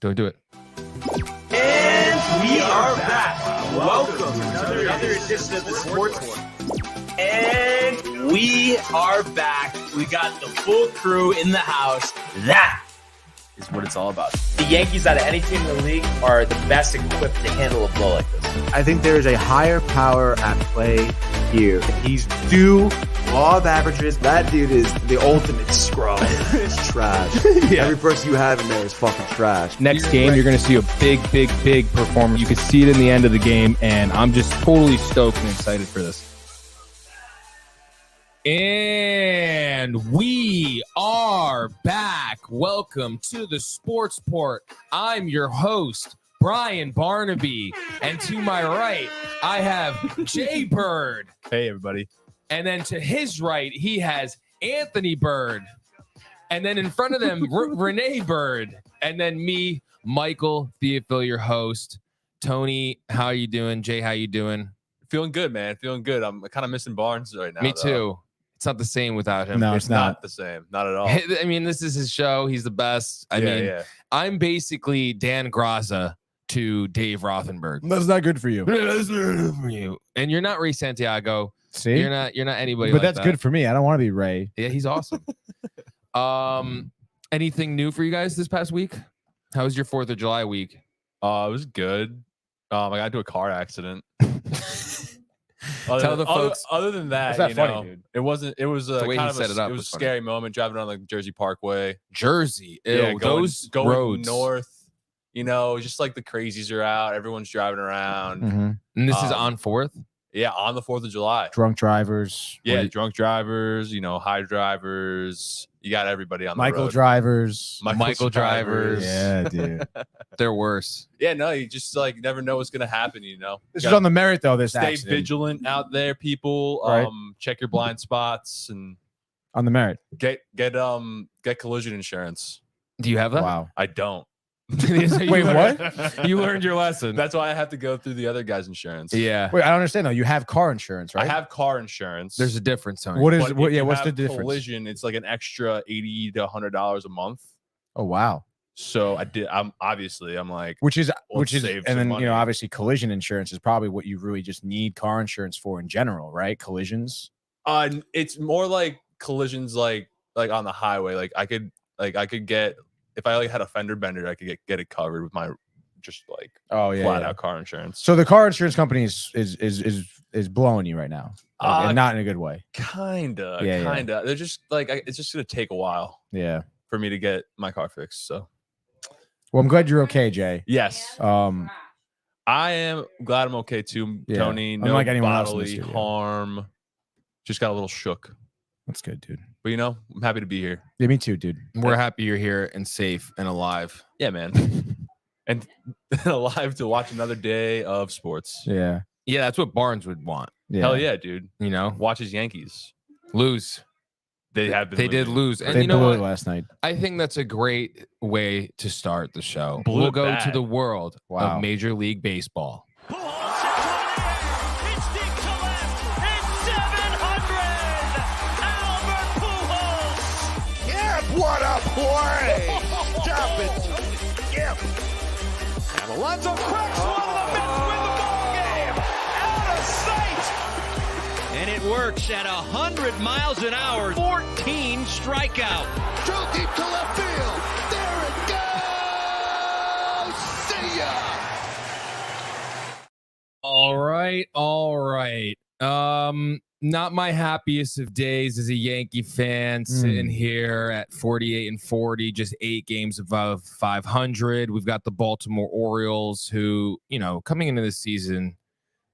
Don't do it. And we are back. Welcome to another edition of the Sports One. And we are back. We got the full crew in the house. That is what it's all about. The Yankees, out of any team in the league, are the best equipped to handle a blow like this. I think there is a higher power at play here. He's due law of averages. That dude is the ultimate scrub. It's trash. Yeah. Every person you have in there is fucking trash. Next game, you're going to see a big performance. You can see it in the end of the game, and I'm just totally stoked and excited for this. And we are back. Welcome to the Sports Port. I'm your host, Brian Barnaby, and to my right, I have Jay Bird. Hey, everybody. And then to his right, he has Anthony Bird. And then in front of them, Renee Bird. And then me, Michael Theophil, your host. Tony, how you doing? Jay, how you doing? Feeling good, man. Feeling good. I'm kind of missing Barnes right now. Me too. It's not the same without him. No, it's not the same. Not at all. I mean, this is his show. He's the best. I mean, I'm basically Dan Graza to Dave Rothenberg. That's not good for you. And you're not Ray Santiago. See? You're not anybody But like that's that. good for me. I don't want to be Ray. Yeah, he's awesome. Anything new for you guys this past week? How was your 4th of July week? It was good. I got into a car accident. Tell the folks. Other than that, That's not funny, dude. it wasn't. It was The way kind he of set it up it was was a funny. scary moment driving on the Jersey Parkway. Jersey. Ew, Yeah, those going roads. north. Just like the crazies are out. Everyone's driving around. Mm-hmm. And this is on 4th? Yeah, on the 4th of July. Drunk drivers. Yeah, drunk drivers. High drivers. You got everybody on the Michael road. drivers. Michael drivers. Yeah, dude. They're worse. Yeah, no, you just never know what's gonna happen. This You is on the merit, though, this stay accident. vigilant out there, people. Right. Check your blind spots and On the merit. get collision insurance. Do you have that? Wow. I don't. Wait, what? You learned your lesson. That's why I have to go through the other guy's insurance. Yeah. Wait, I don't understand, though. You have car insurance, right? I have car insurance. There's a difference, Tony. What is but what? if Yeah, you what's the have difference? Collision, it's like an extra $80 to $100 a month. Oh, wow. So I'm like, Which is, save and some then money. obviously collision insurance is probably what you really just need car insurance for in general, right? Collisions. it's more like collisions, like on the highway. Like I could get, if I had a fender bender, I could get it covered with my just Oh yeah, flat yeah. out car insurance. So the car insurance company is blowing you right now, and not in a good way. Kinda. Yeah. They're just it's just gonna take a while Yeah. for me to get my car fixed. So Well, I'm glad you're okay, Jay. yes, I am glad I'm okay too, Yeah. Tony. No Unlike anyone else in the bodily studio. harm. Just got a little shook, That's good, dude. but I'm happy to be here. Yeah, me too, dude. We're happy you're here and safe and alive. Yeah, man, and alive to watch another day of sports. Yeah. Yeah, that's what Barnes would want. Yeah. Hell yeah, dude. Watch His Yankees. lose. They have been. They did losing. lose. And They you know blew it what? last night. I think that's a great way to start the show. Blew We'll it go to bad. the world Wow. of Major League Baseball. It's deep to left. It's 700. Albert Pujols. Yeah, what a play! Stop it! Yep. And Alonso cracks one. The Mets win the ball game. Out of sight. And it works at 100 miles an hour. 14 strikeout. Drilled deep to left field. There it goes. See ya. All right. Not my happiest of days as a Yankee fan, sitting here at 48-40, just 8 games above 500. We've got the Baltimore Orioles, who, coming into this season,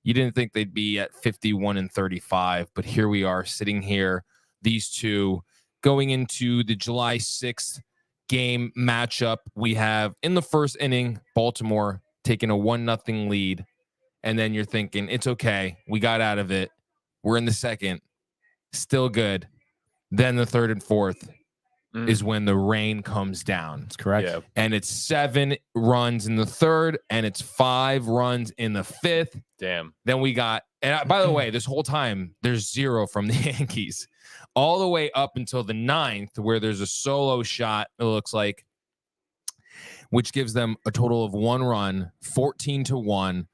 you didn't think they'd be at 51-35, but here we are sitting here, these two going into the July 6th game matchup. We have in the first inning, Baltimore taking a 1-0 lead. And then you're thinking, it's okay. We got out of it. We're in the second. Still good. Then the third and fourth is when the rain comes down. That's correct. Yeah. And it's 7 runs in the third, and it's 5 runs in the fifth. Damn. Then we got, and by the way, this whole time, there's 0 from the Yankees. All the way up until the 9th, where there's a solo shot, it looks like, which gives them a total of 1 run, 14-1.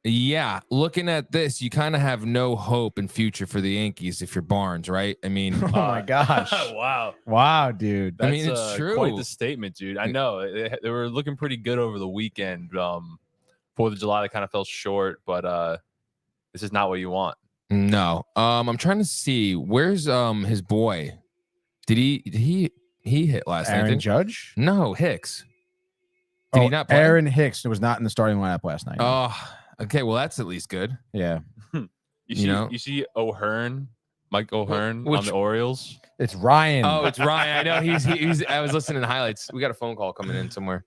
Yeah, looking at this, you kind of have no hope in future for the Yankees if you're Barnes, right? I mean, Oh my gosh. Wow. Wow, dude. I That's mean, it's true. quite the statement, dude. I know they were looking pretty good over the weekend. 4th of July, they kind of fell short, but this is not what you want. No. I'm trying to see where's his boy. Did he hit last night? Aaron didn't- Judge? No, Hicks. Did he not play? Aaron Hicks was not in the starting lineup last night. Oh, okay. Well, that's at least good. Yeah. You see O'Hearn, Mike O'Hearn Which- on the Orioles. It's Ryan. Oh, it's Ryan. I know he's. I was listening to highlights. We got a phone call coming in somewhere.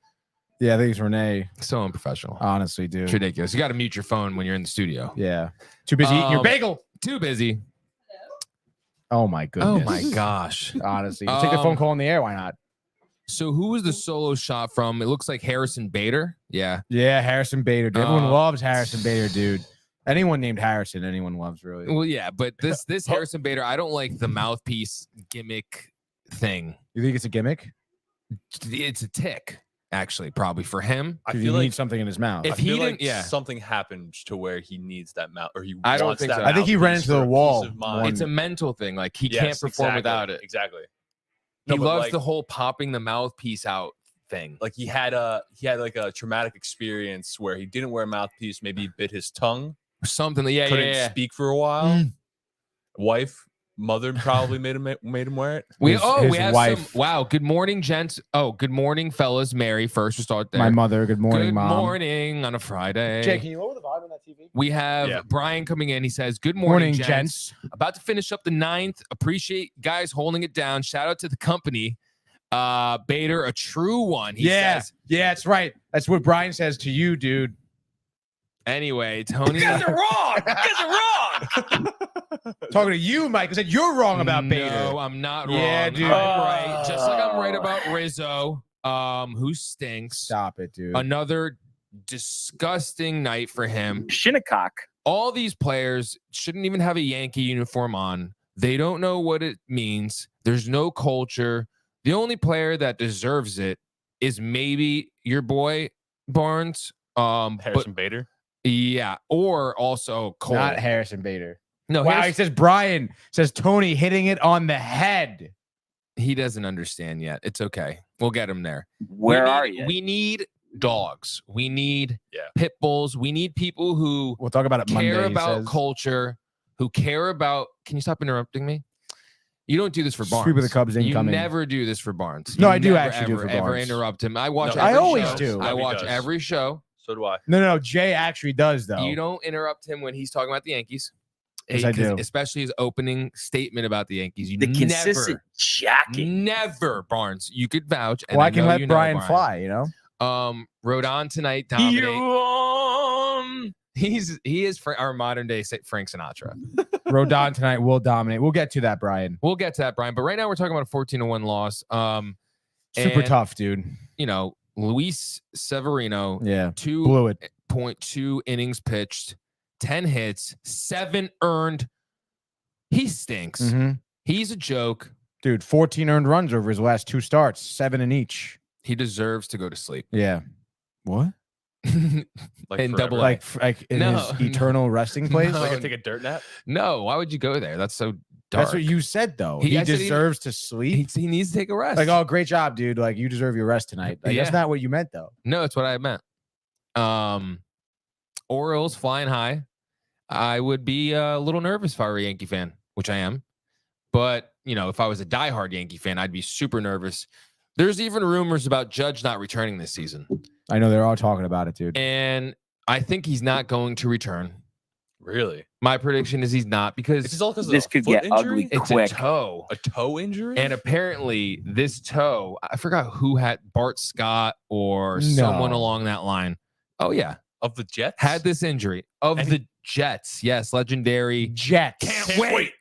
Yeah, I think it's Renee. So unprofessional. Honestly, dude. It's ridiculous. You got to mute your phone when you're in the studio. Yeah. Too busy eating your bagel. Too busy. Oh my goodness. Oh my gosh. Honestly. Take the phone call on the air. Why not? So who was the solo shot from? It looks like Harrison Bader. Yeah. Yeah, Harrison Bader. Dude. Everyone loves Harrison Bader, dude. Anyone named Harrison, anyone loves, really. Well, yeah, but this Harrison Bader, I don't like the mouthpiece gimmick thing. You think it's a gimmick? It's a tick, actually, probably for him. I Dude, feel he like needs something in his mouth. If I feel he like didn't- yeah. something happened to where he needs that mouth, or he I don't wants think that so. I think he ran mouthpiece into the for peace wall of mind. one- It's a mental thing. Like he Yes, can't perform exactly, without it. Exactly. He No, but loves like- the whole popping the mouthpiece out thing. Like he had like a traumatic experience where he didn't wear a mouthpiece, maybe he bit his tongue, Something. Yeah, couldn't yeah. speak for a while. Mother probably made him wear it. We His have wife. some. Wow. Good morning, gents. Oh, good morning, fellas. Mary first. We'll start there. My mother. Good morning, Good Mom. morning on a Friday. Jay, can you lower the volume on that TV? We have Yeah. Brian coming in. He says, "Good morning, Morning, gents. About to finish up the 9th. Appreciate guys holding it down. Shout out to the company. Bader, a true one." He says. Yeah, that's right. That's what Brian says to you, dude. Anyway, Tony. You guys are wrong. You guys are wrong. Talking to you, Mike. I said you're wrong about Bader. No, I'm not wrong. Yeah, dude. I'm right. Just like I'm right about Rizzo, who stinks. Stop it, dude. Another disgusting night for him. Shinnecock. All these players shouldn't even have a Yankee uniform on. They don't know what it means. There's no culture. The only player that deserves it is maybe your boy Barnes. Harrison Bader. Yeah, or also Cole. Not Harrison Bader. No, Wow, he Harris- says Brian says Tony hitting it on the head. he doesn't understand yet. It's okay. We'll get him there. Where are you? We need dogs. We need Yeah. pit bulls. We need people who We'll talk about it Monday. care he about says. culture, who care about. Can you stop interrupting me? You don't do this for Barnes. Sweep of the Cubs You incoming. never do this for Barnes. No, You I do never, actually do ever, for ever Barnes. interrupt him. I watch. No, I every always show. do. I No, he watch does. every show. So do I. No. Jay actually does though. You don't interrupt him when he's talking about the Yankees. Yes, I 'Cause do. Especially his opening statement about the Yankees. You The consistent jacking. never, Barnes. You could vouch. And Well, I can know let you know Brian fly. You know. Rodon tonight dominate. He is our modern day Frank Sinatra. Rodon tonight will dominate. We'll get to that, Brian. We'll get to that, Brian. But right now we're talking about a 14-1 loss. Super And, tough, dude. You know, Luis Severino, Yeah. 2.2 Blew it. innings pitched, 10 hits, 7 earned. He stinks. Mhm. He's a joke. Dude, 14 earned runs over his last 2 starts, 7 in each. He deserves to go to sleep. Yeah. What? Like And forever. double A. Like in No, his no. eternal resting place? No. Like I take a dirt nap. No, why would you go there? That's so dark. That's what you said, though. I He said deserves to sleep. he needs to take a rest. Like, oh, great job, dude. Like, you deserve your rest tonight. Like, that's Yeah. not what you meant, though. No, it's what I meant. Orioles flying high. I would be a little nervous if I were a Yankee fan, which I am. But, you know, if I was a diehard Yankee fan, I'd be super nervous. There's even rumors about Judge not returning this season. I know they're all talking about it, dude. And I think he's not going to return. Really? My prediction is he's not Is because this all because This of a could foot get injury? ugly it's quick. a toe. A toe injury? And apparently this toe, I forgot who had Bart Scott or someone No. along that line. Oh, yeah. of the Jets? Had this injury of And the Jets. Yes. Legendary. Jets. Can't wait.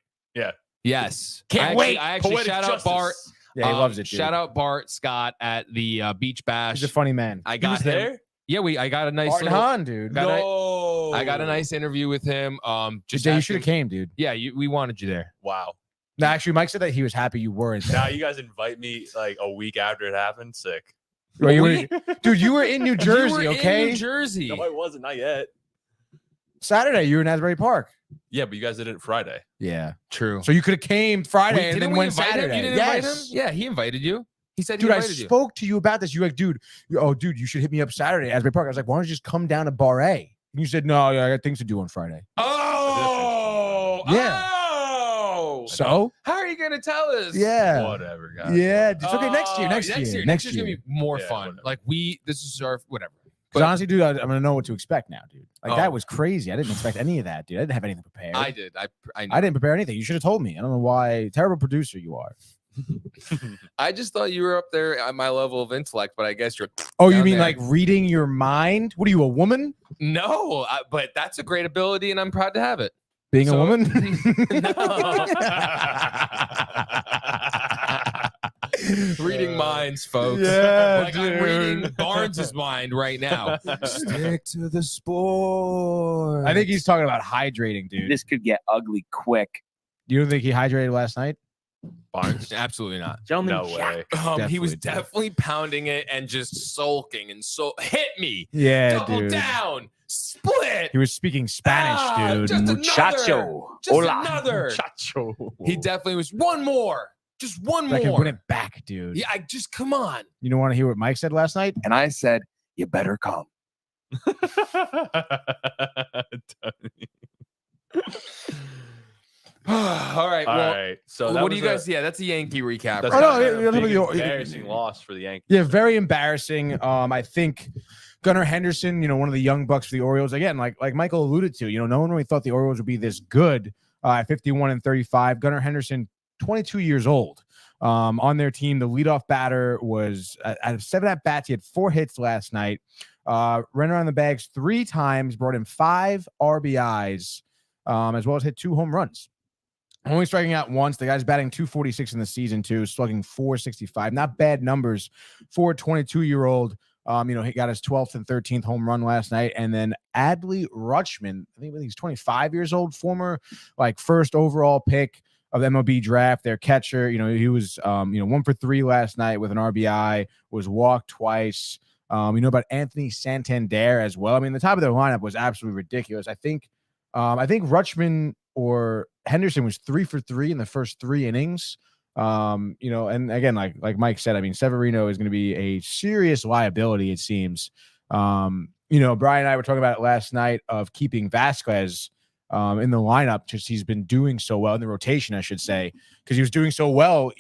Yes. Can't wait. I actually Poetic shout out justice. Bart. Yeah, he loves it, dude. Shout out Bart Scott at the Beach Bash. He's a funny man. I He got was him. there? Yeah, I got a nice Art little, Hahn, dude. Got No. I got a nice interview with him. Just Jay, you asking- should have came, dude. Yeah, we wanted you there. Wow. No, actually, Mike said that he was happy you weren't there. Now you guys invite me like a week after it happened. Sick. Well, dude, you were in New Jersey, You were okay? in New Jersey. No, I wasn't. Not yet. Saturday, you were in Asbury Park. Yeah, but you guys did it Friday. Yeah, True. so you could have came Friday Wait, and didn't then we went invite him? Saturday. You didn't invite him? Yes. Yeah, he invited you. He said Dude, he I invited you. spoke to you about this. You're like, dude, you should hit me up Saturday at Asbury Park. I was like, why don't you just come down to Bar A? And you said, no, yeah, I got things to do on Friday. Oh, Yeah. Oh, So, how are you gonna tell us? yeah. Whatever, guys. Yeah, it's okay. Next Oh, year. Next year's gonna be more Yeah, fun. whatever. Like this is our whatever. Because But honestly, dude, I'm gonna know what to expect now, dude. Like Oh. that was crazy. I didn't expect any of that, dude. I didn't have anything prepared. I did. I I didn't prepare anything. You should have told me. I don't know why. Terrible producer you are. I just thought you were up there at my level of intellect, but I guess you're Oh, you down mean there. like reading your mind? What are you, a woman? No, but that's a great ability, and I'm proud to have it. Being a So- woman? Reading minds, folks. Yeah, like I'm reading Barnes's mind right now. Stick to the sport. I think he's talking about hydrating, dude. This could get ugly quick. You don't think he hydrated last night? Barnes. absolutely not. Gentlemen, No way. He was Definitely did. definitely pounding it and just sulking and hit me. Yeah, Double dude. down. Split. He was speaking Spanish, dude. Just another. Muchacho. Just Hola. another. Chacho. He definitely was. One more. Just one I can more. win it back, dude. Yeah, come on. You don't want to hear what Mike said last night? And I said, you better come. All right. All Well, right. So that what do you was guys? Yeah, that's a Yankee recap. That's Oh, no, not yeah, a yeah, big, yeah, embarrassing loss for the Yankees. Yeah, very embarrassing. I think Gunnar Henderson, one of the young bucks for the Orioles, again, like Michael alluded to, no one really thought the Orioles would be this good at 51-35. Gunnar Henderson, 22 years old. On their team, the leadoff batter was out of 7 at bats. He had 4 hits last night. Ran around the bags 3 times, brought in 5 RBIs, as well as hit 2 home runs. Only striking out once. The guy's batting 246 in the season, too, slugging 465. Not bad numbers for a 22-year-old. He got his 12th and 13th home run last night. And then Adley Rutschman, I think he's 25 years old, former first overall pick of the MLB draft, their catcher. He was 1 for 3 last night with an RBI, was walked twice. About Anthony Santander as well. I mean, the top of their lineup was absolutely ridiculous. I think Rutschman or Henderson was 3 for 3 in the first 3 innings. And again, like Mike said, I mean, Severino is going to be a serious liability, it seems. Brian and I were talking about it last night of keeping Vasquez in the lineup, just he's been doing so well in the rotation, I should say, because he was doing so well,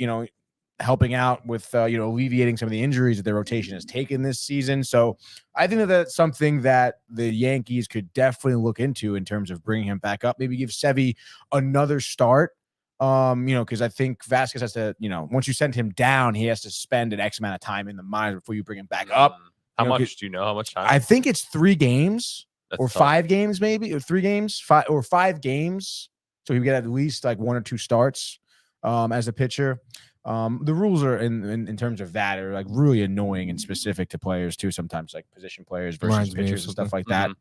helping out with, alleviating some of the injuries that their rotation has taken this season. So I think that that's something that the Yankees could definitely look into in terms of bringing him back up. Maybe give Sevy another start. Because I think Vasquez has to, once you send him down, he has to spend an X amount of time in the minors before you bring him back up. How much do you know? How much time? I think it's 3 games That's or tough. 5 games, maybe, or 3 games, 5 games. So he would get at least 1 or 2 starts as a pitcher. The rules are in terms of that are really annoying and specific to players too. Sometimes position players versus Reminds me of pitchers and stuff like something.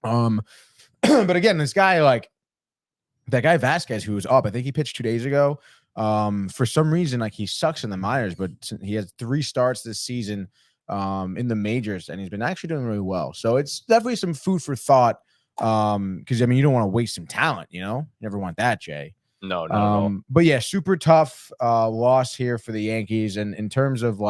that. But again, this guy that guy Vasquez, who was up, I think he pitched 2 days ago. For some reason, he sucks in the minors, but he has 3 starts this season in the majors, and he's been actually doing really well. So it's definitely some food for thought. Because you don't want to waste some talent, you never want that, Jay. No, not at all. But yeah, super tough loss here for the Yankees. And in terms of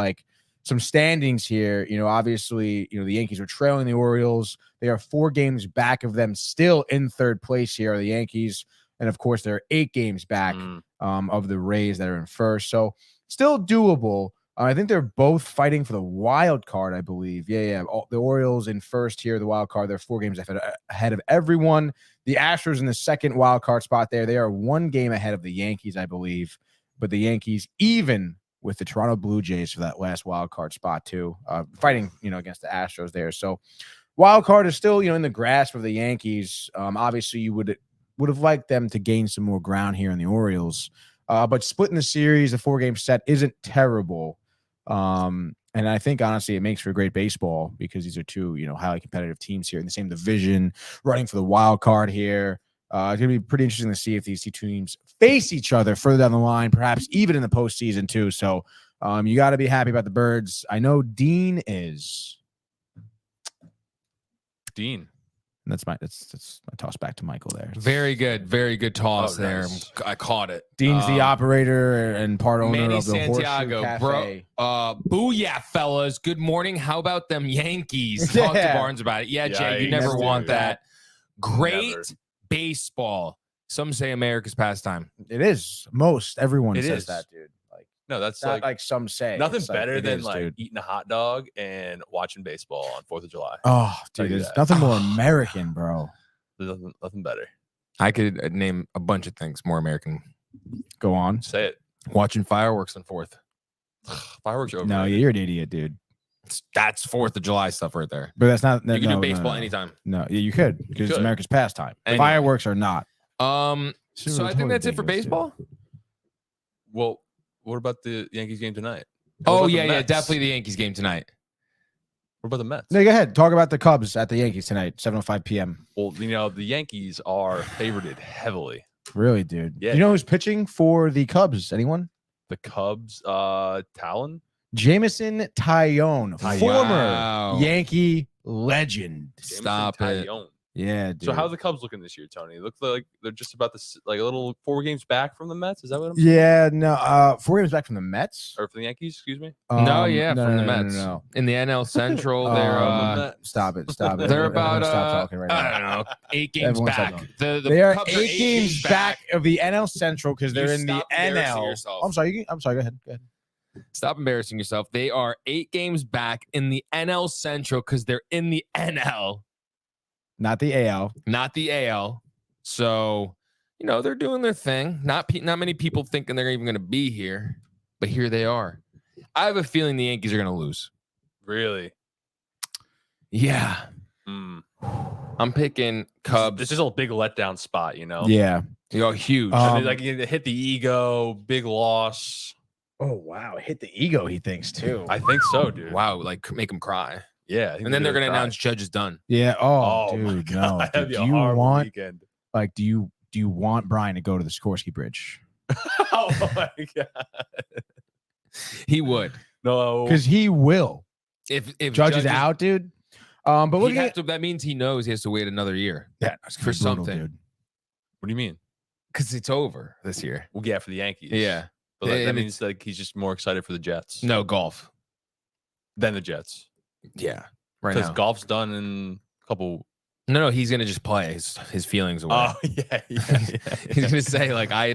some standings here, obviously, the Yankees are trailing the Orioles. They are 4 games back of them, still in 3rd place here are the Yankees. And of course, they're 8 games back of the Rays that are in 1st. So still doable. I think they're both fighting for the wild card, I believe. Yeah. The Orioles in 1st here, the wild card. They're 4 games ahead of everyone. The Astros in the 2nd wild card spot there. They are 1 game ahead of the Yankees, I believe. But the Yankees, even with the Toronto Blue Jays for that last wild card spot too, fighting, against the Astros there. So wild card is still, in the grasp of the Yankees. Obviously, you would have liked them to gain some more ground here in the Orioles. But splitting the series, the 4-game set isn't terrible. And I think, honestly, it makes for great baseball because these are 2, highly competitive teams here in the same division, running for the wild card here. It's going to be pretty interesting to see if these two teams face each other further down the line, perhaps even in the postseason too. So you got to be happy about the Birds. I know Dean is. Dean. That's my toss back to Michael there. Very good toss there. Nice. I caught it. Dean's the operator and part owner Manny of the Santiago, Horseshoe Cafe. Booyah, fellas. Good morning. How about them Yankees? Talk to Yeah. Barnes about it. Yeah, Jay, you Yikes, never dude. want that. Great Never. baseball. Some say America's pastime. It is. Most everyone It says is. that, dude. Like No, that's not like some say. nothing It's like, better it than is, like dude. eating a hot dog and watching baseball on 4th of July. Oh, Tell dude, you there's that. nothing more American, bro. There's nothing better. I could name a bunch of things more American. Go on. Say it. Watching fireworks on 4th. Fireworks are over. No, you're an idiot, dude. That's 4th of July stuff right there. But that's not. You can no, do baseball no. anytime. No, yeah, you could because it's could. America's pastime. Anyway. Fireworks are not. So I think that's it for baseball. Well, what about the Yankees game tonight? What Oh about the yeah, Mets? definitely the Yankees game tonight. What about the Mets? No, go ahead. Talk about the Cubs at the Yankees tonight, 7:05 p.m. Well, the Yankees are favorited heavily. Really, dude. Yeah. Do you know who's pitching for the Cubs? Anyone? The Cubs, Talon. Jamison Tyone, former Wow. Yankee legend. Stop it. Tyone. Yeah, dude. So how's the Cubs looking this year, Tony? It looks like they're just about this, like a little 4 games back from the Mets. Is that what I'm saying? Yeah, no. 4 games back from the Mets. Or from the Yankees? Excuse me. From the no, Mets. no. In the NL Central, Um, they're Stop it. they're Everyone about stop talking right I now. don't know, 8 games Everyone stop back. talking. The They are Cubs 8 games back of the NL Central because they're You in the stop embarrassing NL. yourself. I'm sorry. Go ahead. Stop embarrassing yourself. They are 8 games back in the NL Central because they're in the NL, Not the AL. not the AL. So, they're doing their thing. Not many people thinking they're even going to be here, but here they are. I have a feeling the Yankees are going to lose. Really? Yeah. Mm. I'm picking Cubs. This is a big letdown spot, Yeah. Huge. I mean, like you hit the ego, big loss. Oh wow, hit the ego. He thinks too. I think so, dude. Wow, like make them cry. Yeah. I think And then they're really going to cry. announce Judge is done. Yeah. Oh, Oh my dude, God, no. that'd Dude, be do a you horrible want weekend. like do you want Brian to go to the Sikorsky Bridge? Oh my God. He would. No. Because he will. If Judge is out, dude. But He looking has at to, that means he knows he has to wait another year yeah, that's for something. dude. What do you mean? because it's over this year. Well, yeah, for the Yankees. Yeah. But like, that And means like he's just more excited for the Jets No golf. than the Jets. Yeah. Right Because now. golf's done in a couple. No, he's gonna just play his feelings away. Oh yeah, He's gonna say like Play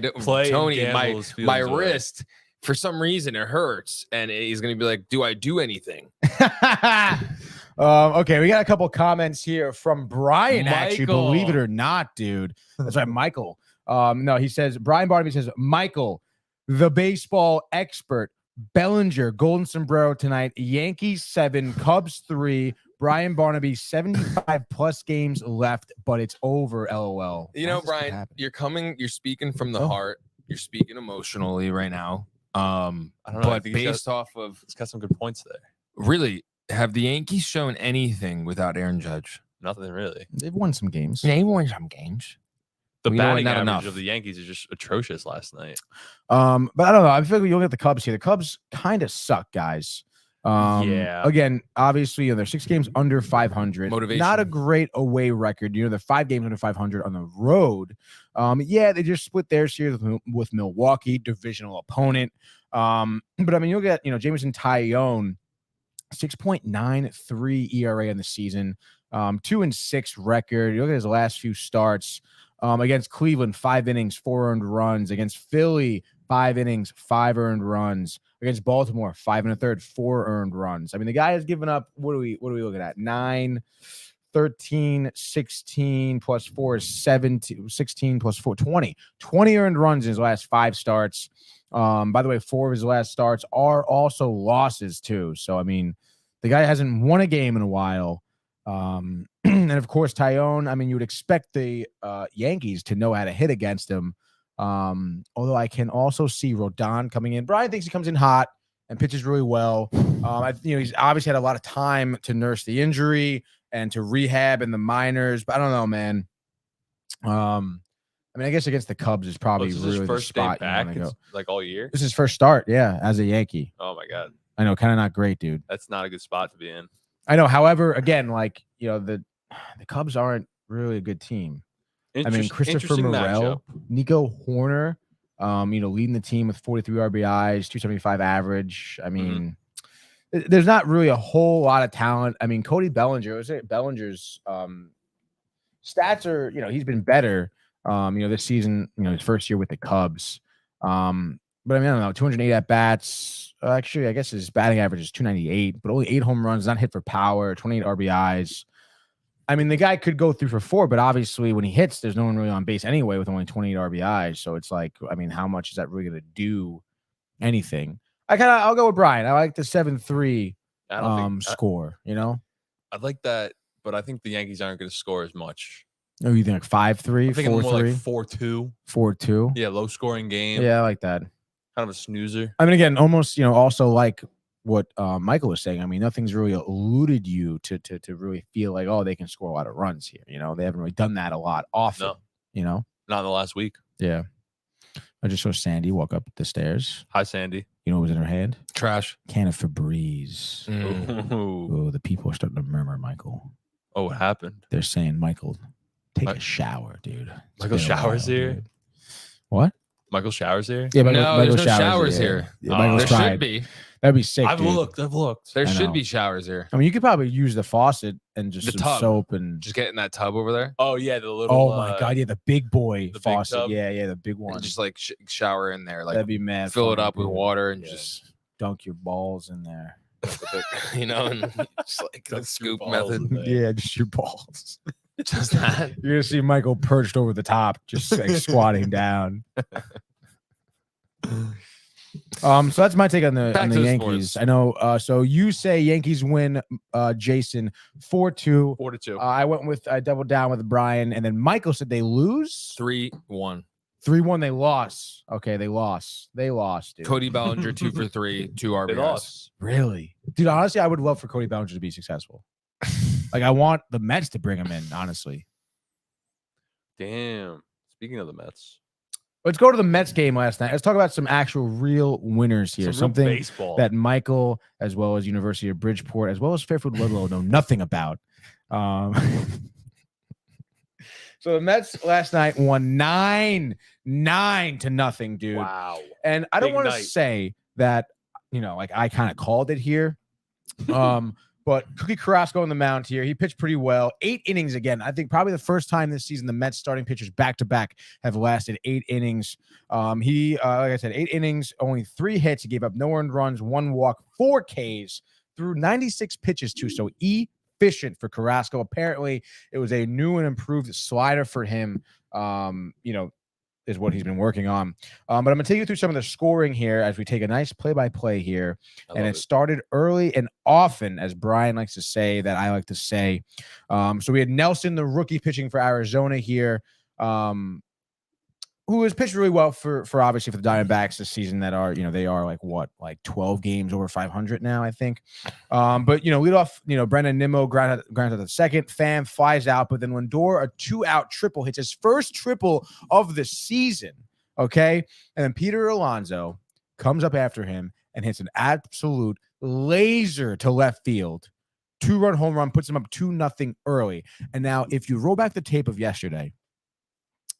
and Tony, gamble my his feelings away. wrist for some reason it hurts, and he's gonna be like, "Do I do anything?" Okay, we got a couple comments here from Brian. Actually, Michael. believe it or not, dude. That's right, Michael. No, he says Brian Barnaby says Michael, the baseball expert. Bellinger, golden sombrero tonight. Yankees 7, Cubs 3. Brian Barnaby 75 plus games left, but it's over. LOL. You How know, does this keep Brian, happening? you're speaking from the Oh. heart. You're speaking emotionally right now. I don't know. I But think he's based off of He's got some good points there. really, have the Yankees shown anything without Aaron Judge? Nothing really. They've won some games. They won some games. The We know batting not average enough. of the Yankees is just atrocious last night. But I don't know. I feel like you look at the Cubs here. The Cubs kind of suck, guys. Yeah. Again, obviously, they're 6 games under 500. Motivation. Not a great away record. They're 5 games under 500 on the road. Yeah, they just split their series with Milwaukee, divisional opponent. But I mean, you'll get Jamison Tyone, 6.93 ERA in the season, 2-6 record. You look at his last few starts. Against Cleveland, 5 innings, 4 earned runs. Against Philly, 5 innings, 5 earned runs. Against Baltimore, 5 1/3, 4 earned runs. I mean, the guy has given up, what are we looking at? 9, 13, 16 plus 4 is 17, 16 plus 4, 20. 20 earned runs in his last 5 starts. By the way, 4 of his last starts are also losses too. So, I mean, the guy hasn't won a game in a while. And of course, Tyone, I mean, you would expect the Yankees to know how to hit against him. Although I can also see Rodon coming in. Brian thinks he comes in hot and pitches really well. He's obviously had a lot of time to nurse the injury and to rehab in the minors, but I don't know, man. I mean, I guess against the Cubs is probably this is really his the first day spot you back want to go. like all year. This is his first start, yeah, as a Yankee. Oh my god, I know, kind of not great, dude. that's not a good spot to be in. I know. However, again, like the Cubs aren't really a good team. I mean, Christopher Interesting Morel, matchup. Nico Horner, leading the team with 43 RBIs, 275 average. I mean, there's not really a whole lot of talent. I mean, Cody Bellinger, Bellinger's stats are, he's been better, this season, his first year with the Cubs. But I mean, I don't know, 208 at bats. Actually, I guess his batting average is 298, but only 8 home runs, not hit for power, 28 RBIs. I mean, the guy could go 3 for 4, but obviously when he hits, there's no one really on base anyway with only 28 RBIs. So it's like, I mean, how much is that really going to do anything? I'll go with Brian. I like the 7-3 score, I'd like that, but I think the Yankees aren't going to score as much. Oh, you think like 5-3, I think more 4-3, like 4-2. 4-2? Yeah, low scoring game. Yeah, I like that. Kind of a snoozer. I mean, again, almost, also like what Michael was saying. I mean, nothing's really eluded you to really feel like, oh, they can score a lot of runs here. They haven't really done that a lot often. No. Not in the last week. Yeah. I just saw Sandy walk up the stairs. Hi, Sandy. You know what was in her hand? Trash. Can of Febreze. Oh, the people are starting to murmur, Michael. Oh, what happened? They're saying, Michael, take a shower, dude. Michael showers here? Dude. What? Michael showers here? Yeah, No, there's no showers here. Yeah, Michael's There tried. should be. That'd be sick. I've looked. There I should know. be showers here. I mean, you could probably use the faucet and just The some tub. soap and. Just get in that tub over there Oh, yeah, the little. Oh my god, yeah, the big boy the big faucet. tub? Yeah, the big one. and just like shower in there, like That'd be mad. fill it funny, up with dude. water and Yeah. just Dunk your balls in there. and just like the Dunk scoop your balls method. in there. Yeah, just your balls. Just that. You're gonna see Michael perched over the top, just like squatting down. So that's my take on the Back to the Yankees. sports. I know. So you say Yankees win, Jason 4-2. 4-2. I doubled down with Brian, and then Michael said they lose 3-1. 3-1. They lost. Okay, they lost. Dude. Cody Bellinger 2 for 3, 2 They RBIs. lost. Really, dude. Honestly, I would love for Cody Bellinger to be successful. Like I want the Mets to bring him in. Honestly, Damn. Speaking of the Mets. let's go to the Mets game last night. Let's talk about some actual real winners here. Some real Something baseball. that Michael, as well as University of Bridgeport, as well as Fairfield Ludlow, know nothing about. So the Mets last night won 9-0, dude. Wow. And I don't Big want to night. say that, like I kind of called it here. But Cookie Carrasco on the mound here, he pitched pretty well. 8 innings again. I think probably the first time this season the Mets starting pitchers back-to-back have lasted 8 innings. He, like I said, 8 innings, only 3 hits. He gave up no earned runs, 1 walk, 4 Ks, threw 96 pitches too. So efficient for Carrasco. Apparently, it was a new and improved slider for him. Is what he's been working on. But I'm going to take you through some of the scoring here as we take a nice play-by-play here. And it started early and often, as Brian likes to say, that I like to say. So we had Nelson, the rookie, pitching for Arizona here, who has pitched really well for obviously for the Diamondbacks this season that are, they are like 12 games over 500 now, I think. But, lead off, Brendan Nimmo grounded the second. Pham flies out, but then Lindor, a 2-out triple, hits his first triple of the season. Okay. And then Peter Alonso comes up after him and hits an absolute laser to left field. 2-run home run, puts him up 2-0 early. And now, if you roll back the tape of yesterday,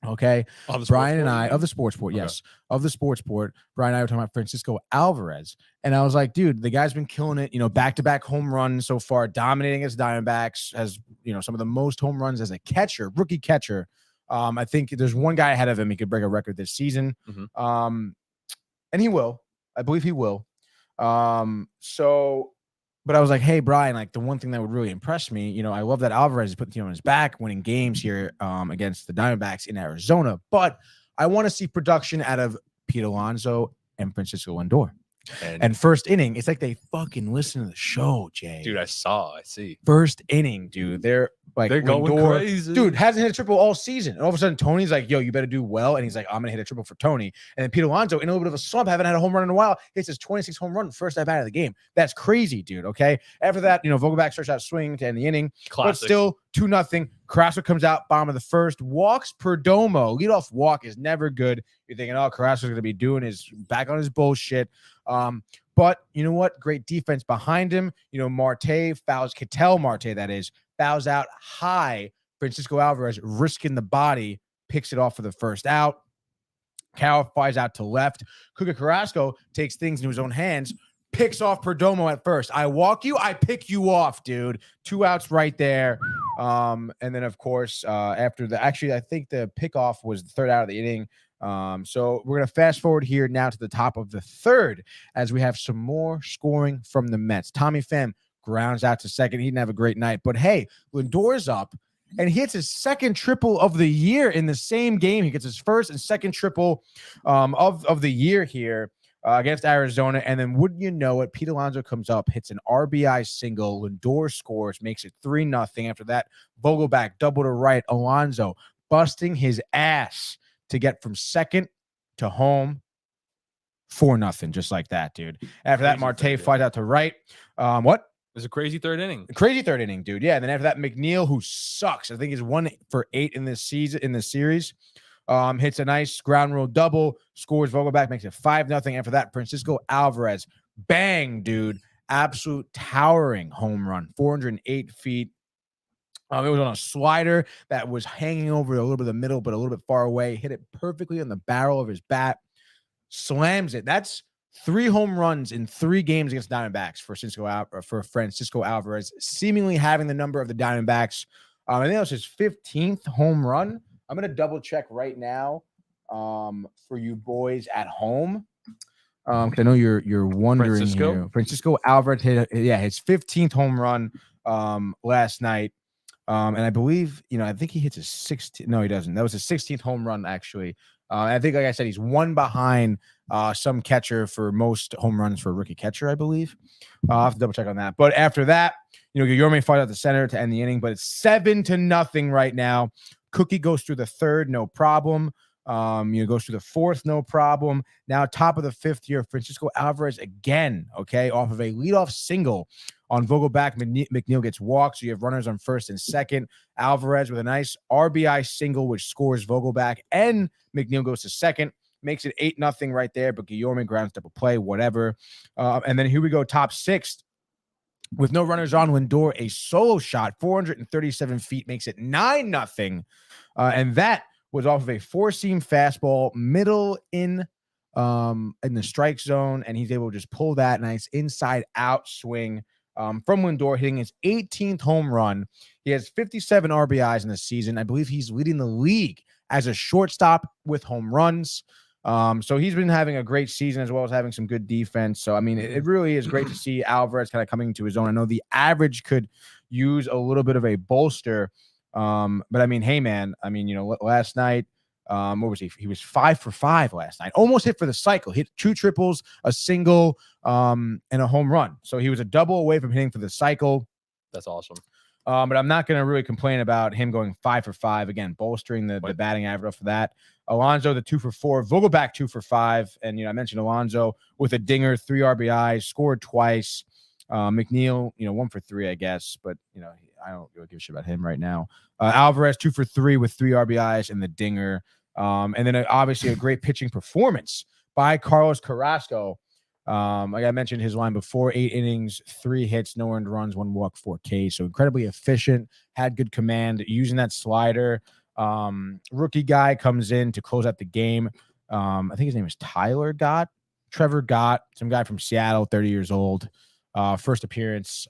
okay, Brian and I of the sports port, yes, of the sports port. Brian and I were talking about Francisco Alvarez, and I was like, dude, the guy's been killing it. Back-to-back home runs so far, dominating his Diamondbacks. Has some of the most home runs as a catcher, rookie catcher. I think there's one guy ahead of him. He could break a record this season, and he will. I believe he will. But I was like, hey, Brian, like the one thing that would really impress me, I love that Alvarez is putting the team on his back, winning games here against the Diamondbacks in Arizona. But I want to see production out of Pete Alonso and Francisco Lindor. And first inning, it's like they fucking listen to the show, Jay. Dude, I see. First inning, dude. They're Like They're going Lindor, crazy. dude, hasn't hit a triple all season. And all of a sudden, Tony's like, yo, you better do well. And he's like, I'm going to hit a triple for Tony. And then Pete Alonso, in a little bit of a slump, haven't had a home run in a while, hits his 26th home run first at bat of the game. That's crazy, dude. Okay. After that, Vogelbach starts out swinging to end the inning. Classic. But still 2-0. Carrasco comes out, bottom of the first, walks Perdomo. Leadoff walk is never good. You're thinking, oh, Carrasco's going to be doing his back on his bullshit. But you know what? Great defense behind him. Marte fouls, Ketel Marte, that is, fouls out high. Francisco Alvarez risking the body, picks it off for the first out. Carroll flies out to left. Kuka Carrasco takes things into his own hands, picks off Perdomo at first. I walk you, I pick you off, dude. 2 outs right there. And then, of course, after I think the pickoff was the third out of the inning. So we're going to fast forward here now to the top of the third as we have some more scoring from the Mets. Tommy Pham grounds out to second. He didn't have a great night, but hey, Lindor's up. And he hits his second triple of the year in the same game. He gets his first and second triple of the year here against Arizona. And then wouldn't you know it, Pete Alonso comes up, hits an RBI single. Lindor scores, makes it 3-0. After that, Vogelbach double to right. Alonso busting his ass to get from second to home. 4-0, just like that, dude. After that, Marte flies out to right. What? It was a crazy third inning. Crazy third inning, dude. Yeah. And then after that, McNeil, who sucks, I think he's 1 for 8 in this season, in this series, hits a nice ground rule double, scores. Vogelbach makes it 5-0. After that, Francisco Alvarez, bang, dude. Absolute towering home run, 408 feet. It was on a slider that was hanging over a little bit of the middle, but a little bit far away. Hit it perfectly on the barrel of his bat. Slams it. That's 3 home runs in 3 games against Diamondbacks for Francisco Alvarez, seemingly having the number of the Diamondbacks. I think that was his 15th home run. I'm going to double check right now for you boys at home. Because I know you're wondering Francisco? here. Francisco Alvarez hit his 15th home run last night. And I believe, I think he hits his 16th. No, he doesn't. That was his 16th home run, actually. I think, like I said, he's 1 behind some catcher for most home runs for a rookie catcher, I believe. I'll have to double check on that. But after that, Guillorme fights out the center to end the inning, but it's 7-0 right now. Cookie goes through the third, no problem. Goes through the fourth, no problem. Now, top of the fifth here, Francisco Alvarez again, okay, off of a leadoff single on Vogelbach. McNeil gets walked, so you have runners on first and second. Alvarez with a nice RBI single, which scores Vogelbach, and McNeil goes to second. Makes it 8-0 right there, but Guillorme grounds double play, whatever. And then here we go, top sixth. With no runners on, Lindor, a solo shot, 437 feet, makes it 9-0. And that was off of a 4-seam fastball, middle in the strike zone, and he's able to just pull that nice inside-out swing from Lindor, hitting his 18th home run. He has 57 RBIs in the season. I believe he's leading the league as a shortstop with home runs. So he's been having a great season as well as having some good defense. So, I mean, it really is great to see Alvarez kind of coming to his own. I know the average could use a little bit of a bolster. But I mean, hey, man, last night, what was he? He was 5 for 5 last night. Almost hit for the cycle. Hit 2 triples, a single, and a home run. So he was a double away from hitting for the cycle. That's awesome. But I'm not going to really complain about him going 5 for 5 again, bolstering the batting average for that. Alonso, the 2 for 4, Vogelbach 2 for 5. And, I mentioned Alonso with a dinger, 3 RBIs, scored twice. McNeil, 1 for 3, I guess, but, I don't really give a shit about him right now. Alvarez 2 for 3 with 3 RBIs and the dinger. And then obviously a great pitching performance by Carlos Carrasco. Like I mentioned his line before, 8 innings, 3 hits, no earned runs, 1 walk, 4 Ks. So incredibly efficient, had good command, using that slider. Rookie guy comes in to close out the game. I think his name is Trevor Gott, some guy from Seattle, 30 years old. First appearance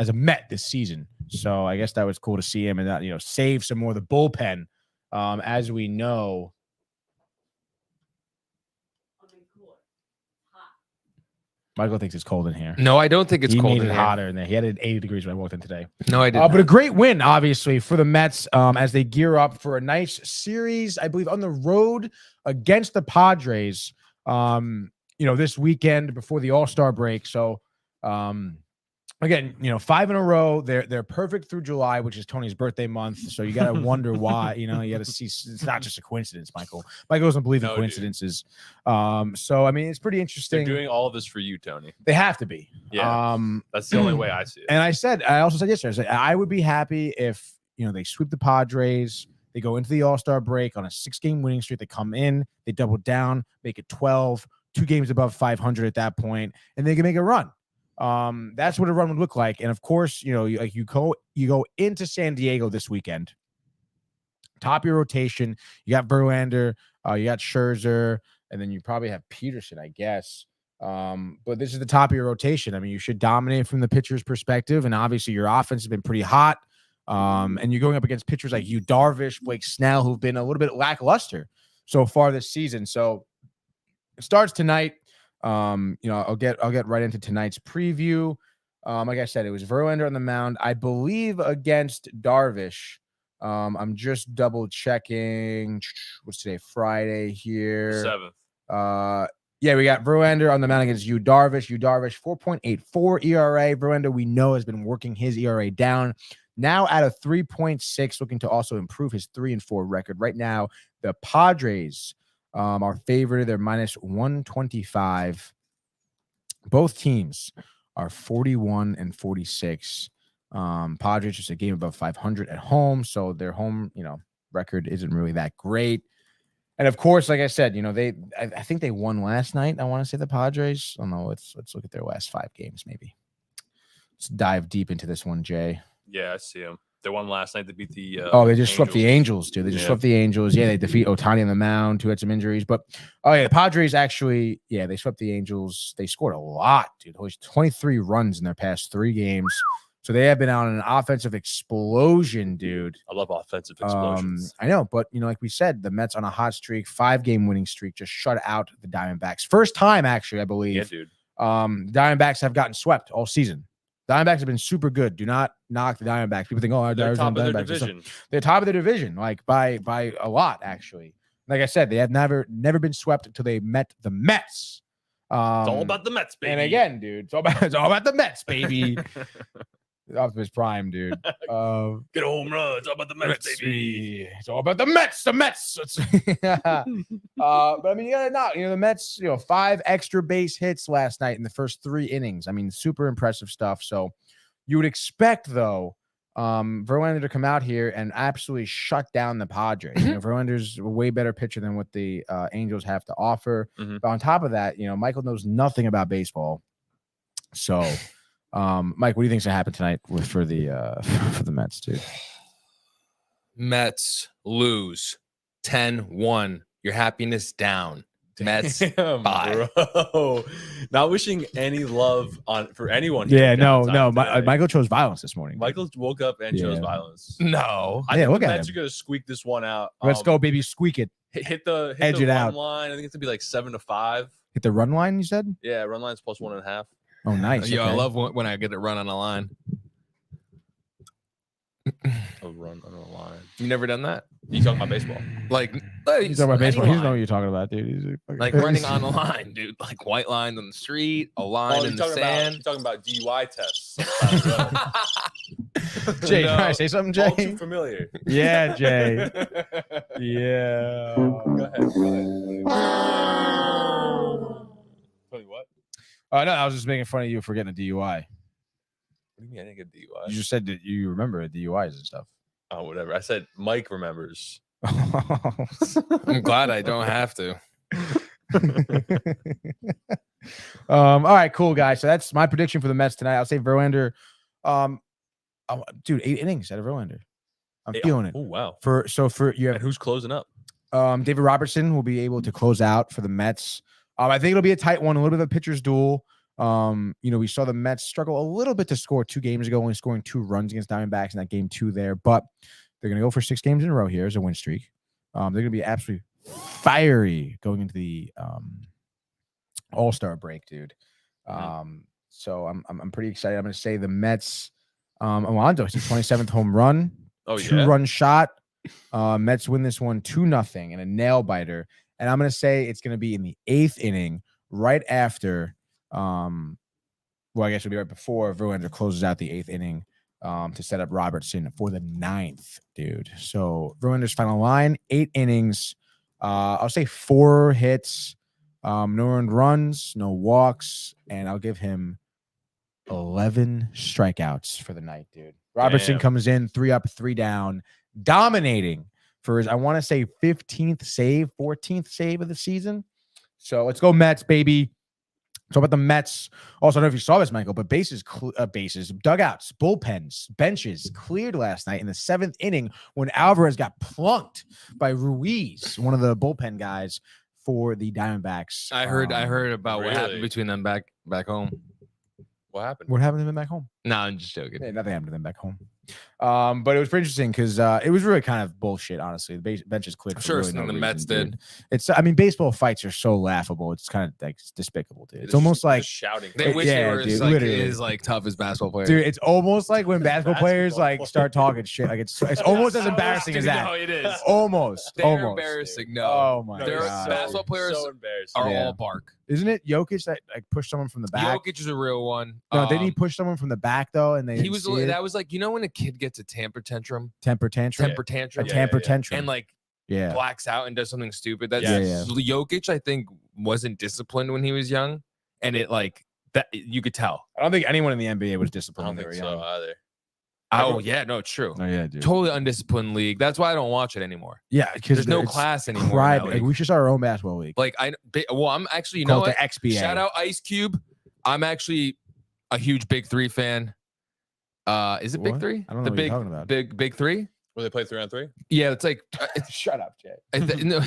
as a Met this season. So I guess that was cool to see him and that, save some more of the bullpen. As we know, Michael thinks it's cold in here. No, I don't think it's he cold made in it here. hotter in there. He had it 80 degrees when I walked in today. No, I didn't. But a great win, obviously, for the Mets as they gear up for a nice series, I believe, on the road against the Padres, this weekend before the All-Star break. So, again, 5 in a row. They're perfect through July, which is Tony's birthday month. So you got to wonder why. You got to see. It's not just a coincidence, Michael. Michael doesn't believe in No, coincidences. So I mean, it's pretty They're interesting. doing all of this for you, Tony. They have to be. Yeah. That's the only way I see it. And I also said yesterday, I would be happy if they sweep the Padres. They go into the All-Star break on a 6-game winning streak. They come in, they double down, make it 12, 2 games above 500 at that point, and they can make a run. That's what a run would look like. And of course, you go into San Diego this weekend. Top of your rotation, you got Verlander, you got Scherzer, and then you probably have Peterson, I guess. But this is the top of your rotation. I mean, you should dominate from the pitcher's perspective, and obviously your offense has been pretty hot. And you're going up against pitchers like Yu Darvish, Blake Snell, who've been a little bit lackluster so far this season. So it starts tonight. I'll get right into tonight's preview. Like I said, it was Verlander on the mound, I believe, against Darvish. I'm just double checking. What's today? Friday here. 7th. Yeah, we got Verlander on the mound against Yu Darvish. 4.84 ERA. Verlander, we know, has been working his ERA down. Now at a 3.6, looking to also improve his 3-4 record. Right now, the Padres are favored. They're minus 125. Both teams are 41 and 46. Padres just a game above 500 at home, so their home, record isn't really that great. And of course, like I said, I think they won last night. I want to say the Padres. Oh no, let's look at their last 5 games, maybe. Let's dive deep into this one, Jay. Yeah, I see them. They won last night to beat the they just swept the Angels, dude. They just swept the Angels. Yeah, they defeat Ohtani on the mound, who had some injuries. But the Padres actually, they swept the Angels. They scored a lot, dude. 23 runs in their past 3 games. So they have been on an offensive explosion, dude. I love offensive explosions. I know, but like we said, the Mets on a hot streak, 5-game winning streak, just shut out the Diamondbacks. First time, actually, I believe. Yeah, dude. Diamondbacks have gotten swept all season. Diamondbacks have been super good. Do not knock the Diamondbacks. People think, they're top of their division. They're top of their division, like by a lot, actually. Like I said, they have never been swept until they met the Mets. It's all about the Mets, baby. And again, dude, it's all about the Mets, baby. Optimus Prime, dude. Get a home run. It's all about the Mets, baby. It's all about the Mets. The Mets. But I mean, you gotta not. The Mets. 5 extra base hits last night in the first 3 innings. I mean, super impressive stuff. So you would expect, though, Verlander to come out here and absolutely shut down the Padres. Verlander's a way better pitcher than what the Angels have to offer. But on top of that, Michael knows nothing about baseball. So. Mike, what do you think's gonna happen tonight for the Mets, dude? Mets lose 10-1. Your happiness down. Mets Damn, 5. bro. Not wishing any love for anyone. Yeah, no. Michael chose violence this morning. Michael woke up and chose violence. No. I think look the at Mets him. are gonna squeak this one out. Let's go, baby, squeak it. Hit the Edge it run out. line. I think it's gonna be like 7-5. Hit the run line, you said? Yeah, run line's plus 1.5. Oh, nice. Yo, okay. I love when I get it run on a line. A run on a line. You never done that? You talking about baseball? Like, He's talking about baseball. He doesn't know what line. you're talking about, dude. He's Like running on a line, dude. Like white line on the street, a line in the sand. You're talking about DUI tests. Jay, No. can I say something, All too Jay? familiar. Yeah, Jay. Yeah. Go ahead. Tell you what? No, I was just making fun of you for getting a DUI. What do you mean I didn't get DUI? You just said that you remember DUIs and stuff. Oh, whatever. I said Mike remembers. I'm glad I don't have to. All right, cool, guys. So that's my prediction for the Mets tonight. I'll say Verlander. Dude, 8 innings out of Verlander. I'm feeling it. Oh, wow. For you And have who's closing up? David Robertson will be able to close out for the Mets. I think it'll be a tight one, a little bit of a pitcher's duel. We saw the Mets struggle a little bit to score 2 games ago, only scoring 2 runs against Diamondbacks in that game 2 there. But they're going to go for 6 games in a row here as a win streak. They're going to be absolutely fiery going into the All-Star break, dude. So I'm pretty excited. I'm going to say the Mets. Alonso, it's his 27th home run. Oh, 2-run shot. Mets win this one 2-0 and a nail biter. And I'm going to say it's going to be in the 8th inning, right after. well, I guess it'll be right before Verlander closes out the 8th inning to set up Robertson for the 9th, dude. So Verlander's final line, 8 innings. I'll say 4 hits, no earned runs, no walks, and I'll give him 11 strikeouts for the night, dude. Robertson Damn. comes in 3 up, 3 down, dominating for his, I want to say 15th save, 14th save of the season. So let's go Mets, baby. So about the Mets, also I don't know if you saw this, Michael, but bases, dugouts, bullpens, benches cleared last night in the 7th inning when Alvarez got plunked by Ruiz, one of the bullpen guys for the Diamondbacks. I heard about what happened Really? between them back home. What happened? What happened to them back home? No, I'm just joking. Yeah, nothing happened to them back home. But it was pretty interesting because it was really kind of bullshit, honestly. The bench is cleared. I'm for sure really something no the Mets reason, did. dude. It's, I mean, baseball fights are so laughable. It's kind of like despicable, dude. It's Just- almost like, just shouting. They wish Yeah, they were dude, like literally. as like tough as basketball players. dude, it's almost like when basketball players Basketball like start talking shit. Like it's almost as embarrassing as that. No, it is. Almost, They're almost. embarrassing. dude. No, Oh my They're god. basketball players so embarrassing. are Yeah. all bark. Isn't it Jokic that like pushed someone from the back? Jokic is a real one. No, didn't he push someone from the back though? And they He didn't was see it? that was like, you know, when a kid gets a temper tantrum, temper tantrum. temper A tantrum, Yeah, temper yeah. tantrum. and like yeah. blacks out and does something stupid. That's Yeah, Jokic. I think wasn't disciplined when he was young, and it like that you could tell. I don't think anyone in the NBA was I disciplined don't when they think were so young. either. Oh yeah, no, it's true. Oh yeah, dude. Totally undisciplined league. That's why I don't watch it anymore. Yeah, because There's no class anymore. in that Like, league. we should start our own basketball league. Like I'm actually, you know Call what? it the XBA. Shout out Ice Cube. I'm actually a huge Big Three fan. Is it Big What? Three? I don't know The what big, you're talking about. big three. Where they play 3-on-3? Yeah, it's like Shut up, Jay. no,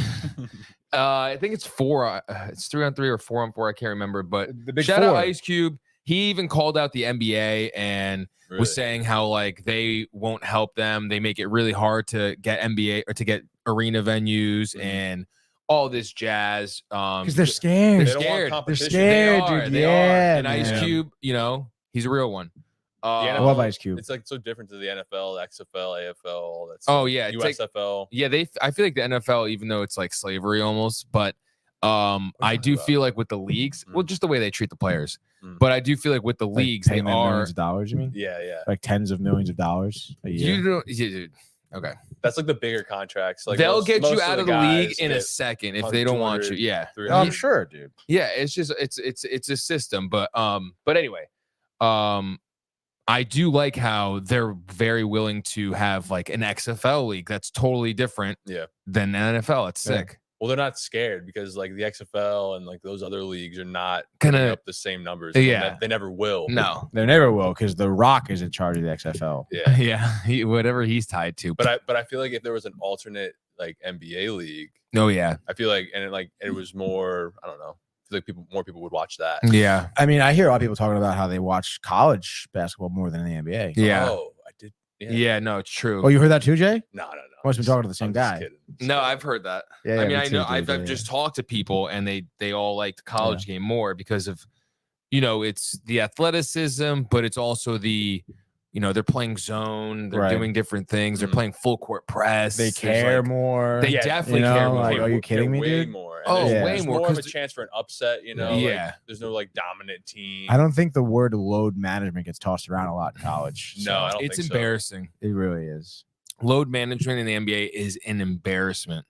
I think it's 4. It's 3-on-3 or 4-on-4. I can't remember. But The big shout four. out Ice Cube. He even called out the NBA and Really? was saying how like they won't help them. They make it really hard to get NBA or to get arena venues Mhm. and all this jazz. Because they're scared. They're They don't want scared. They're competition. scared, They are, dude. they Yeah, are. And Ice man. Cube, you know, he's a real one. The I NFL, love Ice Cube. It's like so different to the NFL, XFL, AFL, all that Oh stuff. yeah, it's like, USFL. yeah. I feel like the NFL, even though it's like slavery almost, but I talking do about? feel like with the leagues, well, just the way they treat the players. Mm. But I do feel like with the leagues, they paying them are. millions of dollars. You mean Yeah, yeah. like tens of millions of dollars a year? You don't. Yeah, dude. Okay. That's like the bigger contracts. Like They'll most- get you most out of the guys league in a get second if 100, they don't want you. 200, Yeah. 300. I'm sure, dude. Yeah. It's just it's a system. But anyway, I do like how they're very willing to have like an XFL league that's totally different Yeah. than NFL. It's Yeah. sick. Well, they're not scared because like the XFL and like those other leagues are not Gonna- putting up the same numbers. Yeah. They never will. No. They never will because The Rock is in charge of the XFL. Yeah. Yeah. Whatever he's tied to. But I feel like if there was an alternate like NBA league, Oh yeah. I feel like it was more, I don't know. I feel like more people would watch that. Yeah. I mean, I hear a lot of people talking about how they watch college basketball more than the NBA. Yeah. Oh, I did. Yeah. No, it's true. Oh, you heard that too, Jay? No. Must have been talking to the same I'm just guy. kidding. No, I've heard that. Yeah, I yeah, mean, me I too, know dude, I've yeah. just talked to people and they all like the college game more because of, you know, it's the athleticism, but it's also the, you know, they're playing zone, they're Right. doing different things, they're Mhm. playing full court press. They There's, care like- more. They Yeah, definitely you know, care more. like, are you They're kidding me, way dude? more. And Oh, Yeah. way there's more. more of a 'cause chance for an upset, you know? Yeah. Like, there's no like dominant team. I don't think the word load management gets tossed around a lot in college. No, I don't it's think so. embarrassing. It really is. Load management in the NBA is an embarrassment.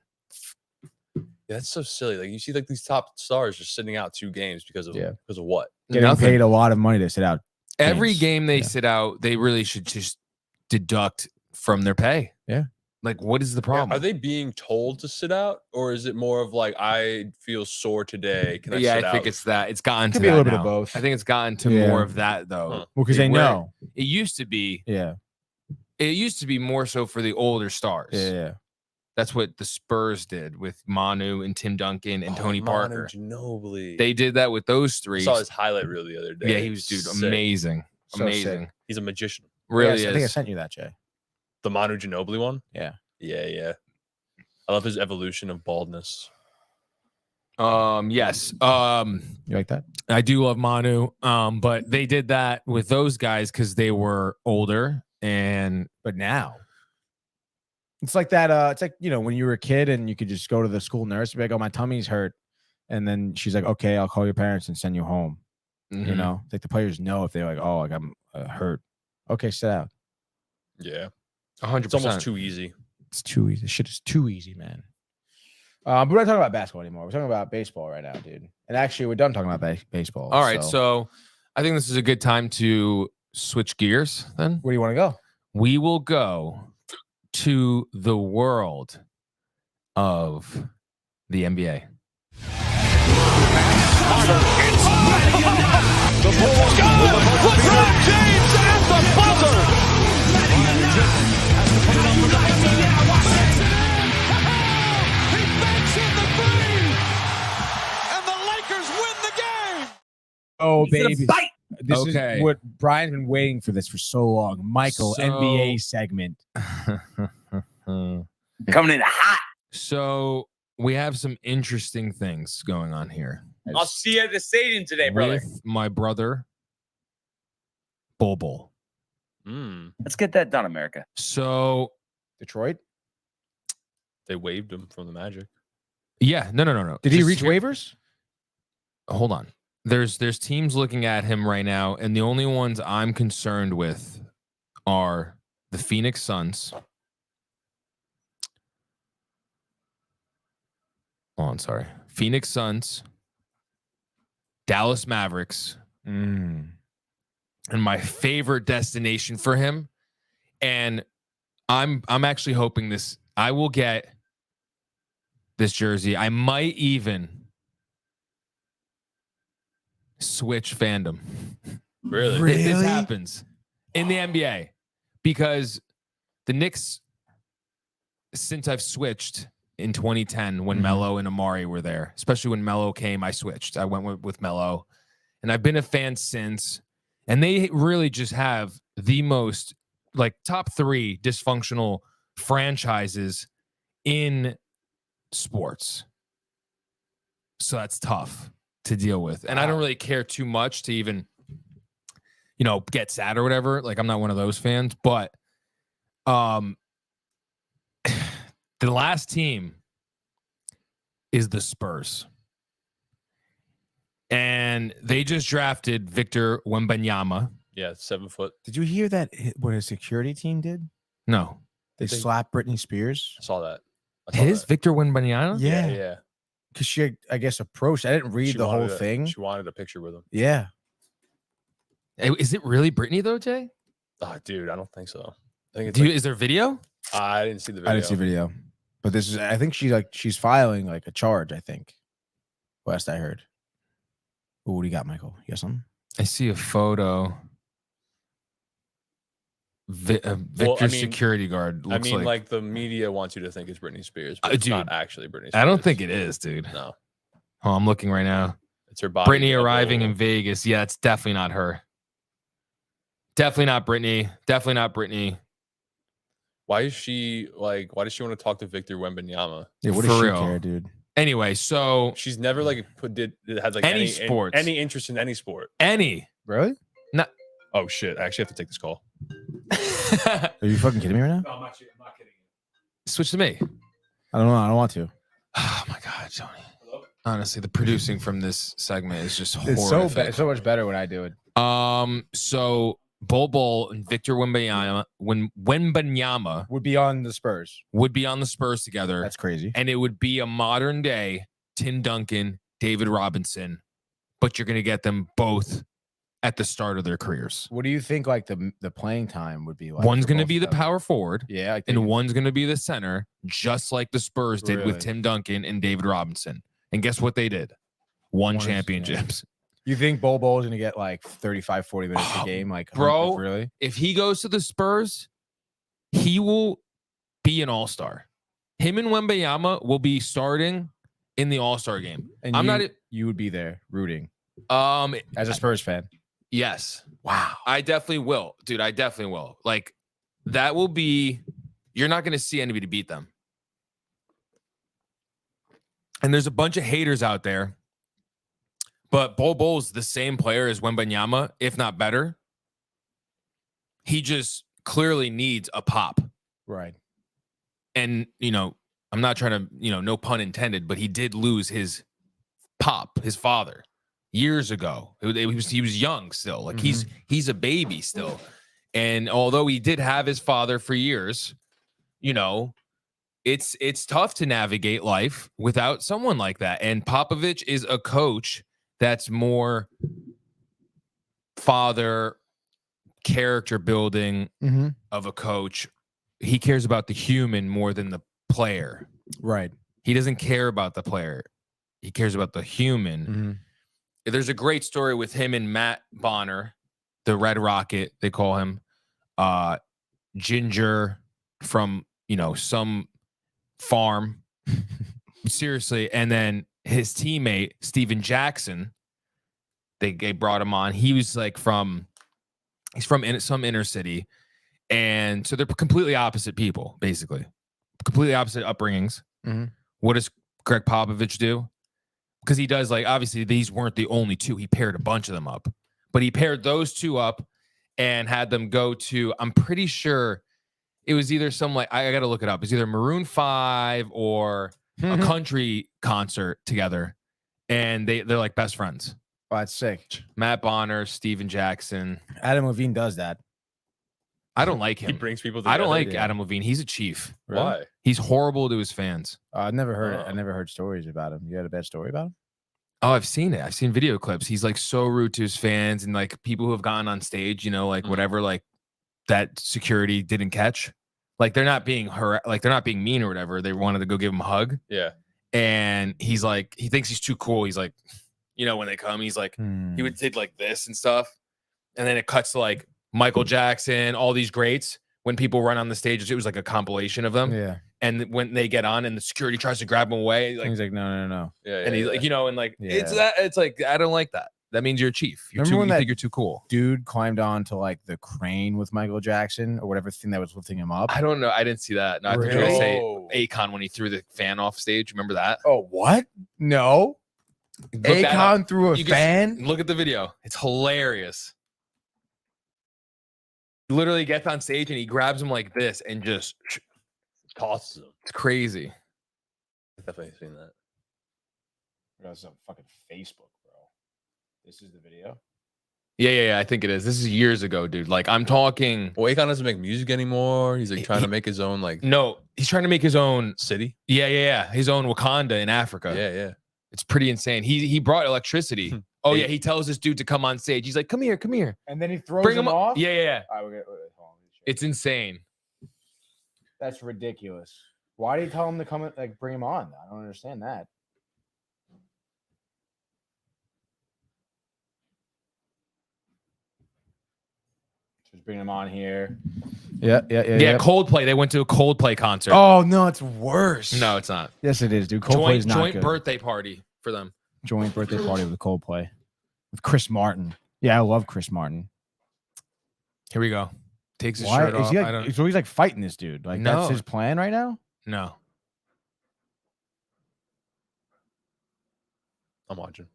Yeah, that's so silly. Like you see like these top stars just sitting out 2 games because of Yeah. what? Getting Nothing. paid a lot of money to sit out. Every games. game they Yeah. sit out, they really should just deduct from their pay. Yeah. Like, what is the Yeah, problem? are they being told to sit out, or is it more of like I feel sore today? Can I Yeah, sit I think out? it's that. It's gotten Could to be a that little bit now. of both. I think it's gotten to Yeah. more of that though. Huh. Well, because they Where- know. It used to be. Yeah. It used to be more so for the older stars. Yeah. That's what the Spurs did with Manu and Tim Duncan and Tony Manu Parker. Ginobili. They did that with those I three. saw his highlight reel the other day. Yeah, he was dude Sick. amazing, So amazing. sick. He's a magician. Really Yeah, I think I is. sent you that, Jay. The Manu Ginobili one. Yeah. Yeah. I love his evolution of baldness. Yes. You like that? I do love Manu. But they did that with those guys because they were older and But now it's like that. It's like, you know, when you were a kid and you could just go to the school nurse and be like, "Oh, my tummy's hurt," and then she's like, "Okay, I'll call your parents and send you home." You know, like the players know if they're like, oh, like I'm hurt. Okay, sit out. Yeah. 100%. It's almost too easy. It's too easy. Shit is too easy, man. But we're not talking about basketball anymore. We're talking about baseball right now, dude. And actually, we're done talking about baseball. All right, so I think this is a good time to switch gears then. Where do you want to go? We will go to the world of the NBA. LeBron James at the buzzer. He banks in the three, and the Lakers win the game. Oh, He's gonna baby. bite. This Okay. is what Brian's been waiting for this for so long. Michael, So- NBA segment. Coming in hot. So we have some interesting things going on here I'll see you at the stadium today, brother. with my brother, Bull. Let's get that done, America. So Detroit. They waived him from the Magic. yeah, no. Did he Just reach here- waivers? Hold on. There's teams looking at him right now, and the only ones I'm concerned with are the Phoenix Suns. Oh, I'm sorry. Phoenix Suns, Dallas Mavericks, and my favorite destination for him. And I'm actually hoping this. I will get this jersey. I might even switch fandom. Really? This happens in the NBA because the Knicks, since I've switched in 2010 when Melo and Amari were there, especially when Melo came, I switched. I went with Melo, and I've been a fan since. And they really just have the most like top 3 dysfunctional franchises in sports. So that's tough to deal with. And I don't really care too much to even, get sad or whatever. Like I'm not one of those fans, but the last team is the Spurs. And they just drafted Victor Wembanyama. Yeah, 7 foot. Did you hear that? What his security team did? No. They slapped Britney Spears. I saw that. I saw His that. Victor Wembanyama? Yeah, Yeah. because she, I guess, approached. I didn't read She the whole wanted thing. She wanted a picture with him. Yeah, Is it really Britney though, Jay? Oh, dude, I don't think so. I think it's. Is there video? I didn't see the video. I didn't see video, but this is. I think she's filing like a charge. I think. Last I heard. Ooh, what do you got, Michael? You got something? I see a photo. Victor's security guard I looks mean, like, like the media wants you to think it's Britney Spears, but it's dude, not actually Britney Spears. I don't think it is, dude. No, Oh, I'm looking right now. it's her body. Britney double. arriving in Vegas. Yeah, it's definitely not her. Definitely not Britney. Definitely not Britney. Why is she like? Why does she want to talk to Victor Wembanyama? Yeah, what For does she real. care, dude? Anyway, so She's never like had like Any sports. any interest in any sport. any. Really? Oh shit! I actually have to take this call. Are you fucking kidding me right now? No, I'm not kidding you. Switch to me. I don't know. I don't want to. Oh my God, Tony. Honestly, the producing from this segment is just It's horrific. it's so much better when I do it. So Bol and Victor Wembanyama Would be on the Spurs. would be on the Spurs together, That's crazy. and it would be a modern day Tim Duncan, David Robinson, but you're gonna get them both at the start of their careers. What do you think? Like the playing time would be like. One's for gonna both be of the them? power forward, Yeah, like and one's gonna be the center, just like the Spurs did with Really? Tim Duncan and David Robinson. And guess what they did? Won Won it, yeah. championships. You think Bol is gonna get like 35, 40 minutes a game? Like, Bro. really? If he goes to the Spurs, he will be an all-star. Him and Wembanyama will be starting in the all-star game. And I'm you, not You would be there rooting um as a Spurs fan. yes. Wow. I definitely will. Dude, I definitely will. Like that will be you're not going to see anybody beat them. And there's a bunch of haters out there. But Bol's the same player as Wembanyama, if not better. He just clearly needs a pop. Right. And, I'm not trying to, no pun intended, but he did lose his pop, his father. years ago. He was young still. Like he's a baby still. And although he did have his father for years, you know, it's tough to navigate life without someone like that. And Popovich is a coach that's more father character building of a coach. He cares about the human more than the player. Right. He doesn't care about the player. He cares about the human. There's a great story with him and Matt Bonner, the Red Rocket, they call him. Ginger from, you know, some farm. Seriously. And then his teammate, Steven Jackson, they brought him on. He was like he's from some inner city. And so they're completely opposite people, basically. Completely opposite upbringings. What does Greg Popovich do? Because he does, like, obviously these weren't the only two. He paired a bunch of them up. But he paired those two up and had them go to, I'm pretty sure it was either some, like, I got to look it up. It's either Maroon 5 or a country concert together. And they're like best friends. Oh, that's sick. Matt Bonner, Steven Jackson. Adam Levine does that. I don't like He him. brings people together. I don't like Adam Levine. He's a chief. Why? He's horrible to his fans. I've never heard it. I never heard stories about him. You had a bad story about him? Oh, I've seen it. I've seen video clips. He's like so rude to his fans and like people who have gone on stage, you know, like whatever, like that security didn't catch. Like they're not being they're not being mean or whatever. They wanted to go give him a hug. Yeah. And he's like, he thinks he's too cool. He's like, you know, when they come, he's like, he would did like this and stuff. And then it cuts to like Michael Jackson, all these greats. When people run on the stage, it was like a compilation of them. Yeah. And when they get on and the security tries to grab them away, like, he's like, no. Yeah. and he's like, you know, and like, Yeah. it's like, I don't like that. That means you're a chief. You're Remember when you that think you're too cool. dude climbed on to like the crane with Michael Jackson or whatever thing that was lifting him up? I don't know. I didn't see that. No, I thought you were Really? gonna say Akon when he threw the fan off stage. Remember that? Oh, what? No. Look that Akon up. threw a You can fan? look at the video. It's hilarious. He literally gets on stage and he grabs him like this and just tosses him. it's crazy. I've definitely seen that. That's on fucking Facebook, bro. This is the video. Yeah. I think it is. This is years ago, dude. Like I'm talking. Well, Akon doesn't make music anymore. He's like trying to make his own like No, he's trying to make his own. city. Yeah. His own Wakanda in Africa. Yeah. It's pretty insane. He brought electricity. Oh yeah, he tells this dude to come on stage. He's like, "Come here." And then he throws Bring him him off? off. Yeah. All right, hold on, let me show you. It's insane. That's ridiculous. Why did he tell him to come like bring him on? I don't understand that. Just bring him on here. Yeah. Coldplay. They went to a Coldplay concert. Oh no, it's worse. No, it's not. Yes, it is, dude. Coldplay's not Joint good. birthday party for them. Joint birthday party with Coldplay with Chris Martin. Yeah, I love Chris Martin. Here we go. Takes his Why shirt is off. he I like, don't so he's like fighting this dude? Like No. that's his plan right now? know. I'm watching.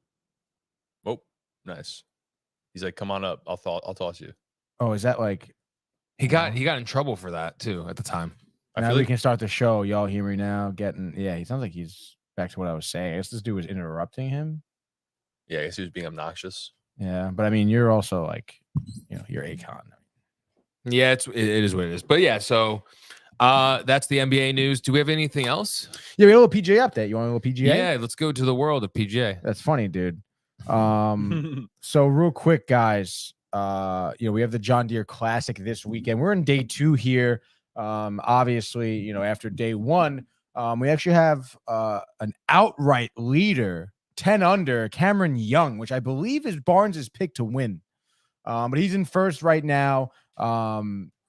Oh, nice. He's like, come on up. I'll toss you. Oh, is that like He got in trouble for that too at the time. I now feel we like can start the show? Y'all hear me now? He sounds like he's back to what I was saying. I guess this dude was interrupting him. yeah, I guess he was being obnoxious. Yeah, but I mean, you're also like, you know, you're Akon. Yeah, it is what it is. But yeah, so that's the NBA news. Do we have anything else? Yeah, we had a little PGA update. You want a little PGA? Yeah, let's go to the world of PGA. That's funny, dude. So real quick, guys, we have the John Deere Classic this weekend. We're in day 2 here. Obviously, after day 1, we actually have an outright leader, 10 under, Cameron Young, which I believe is Barnes' pick to win. But he's in first right now.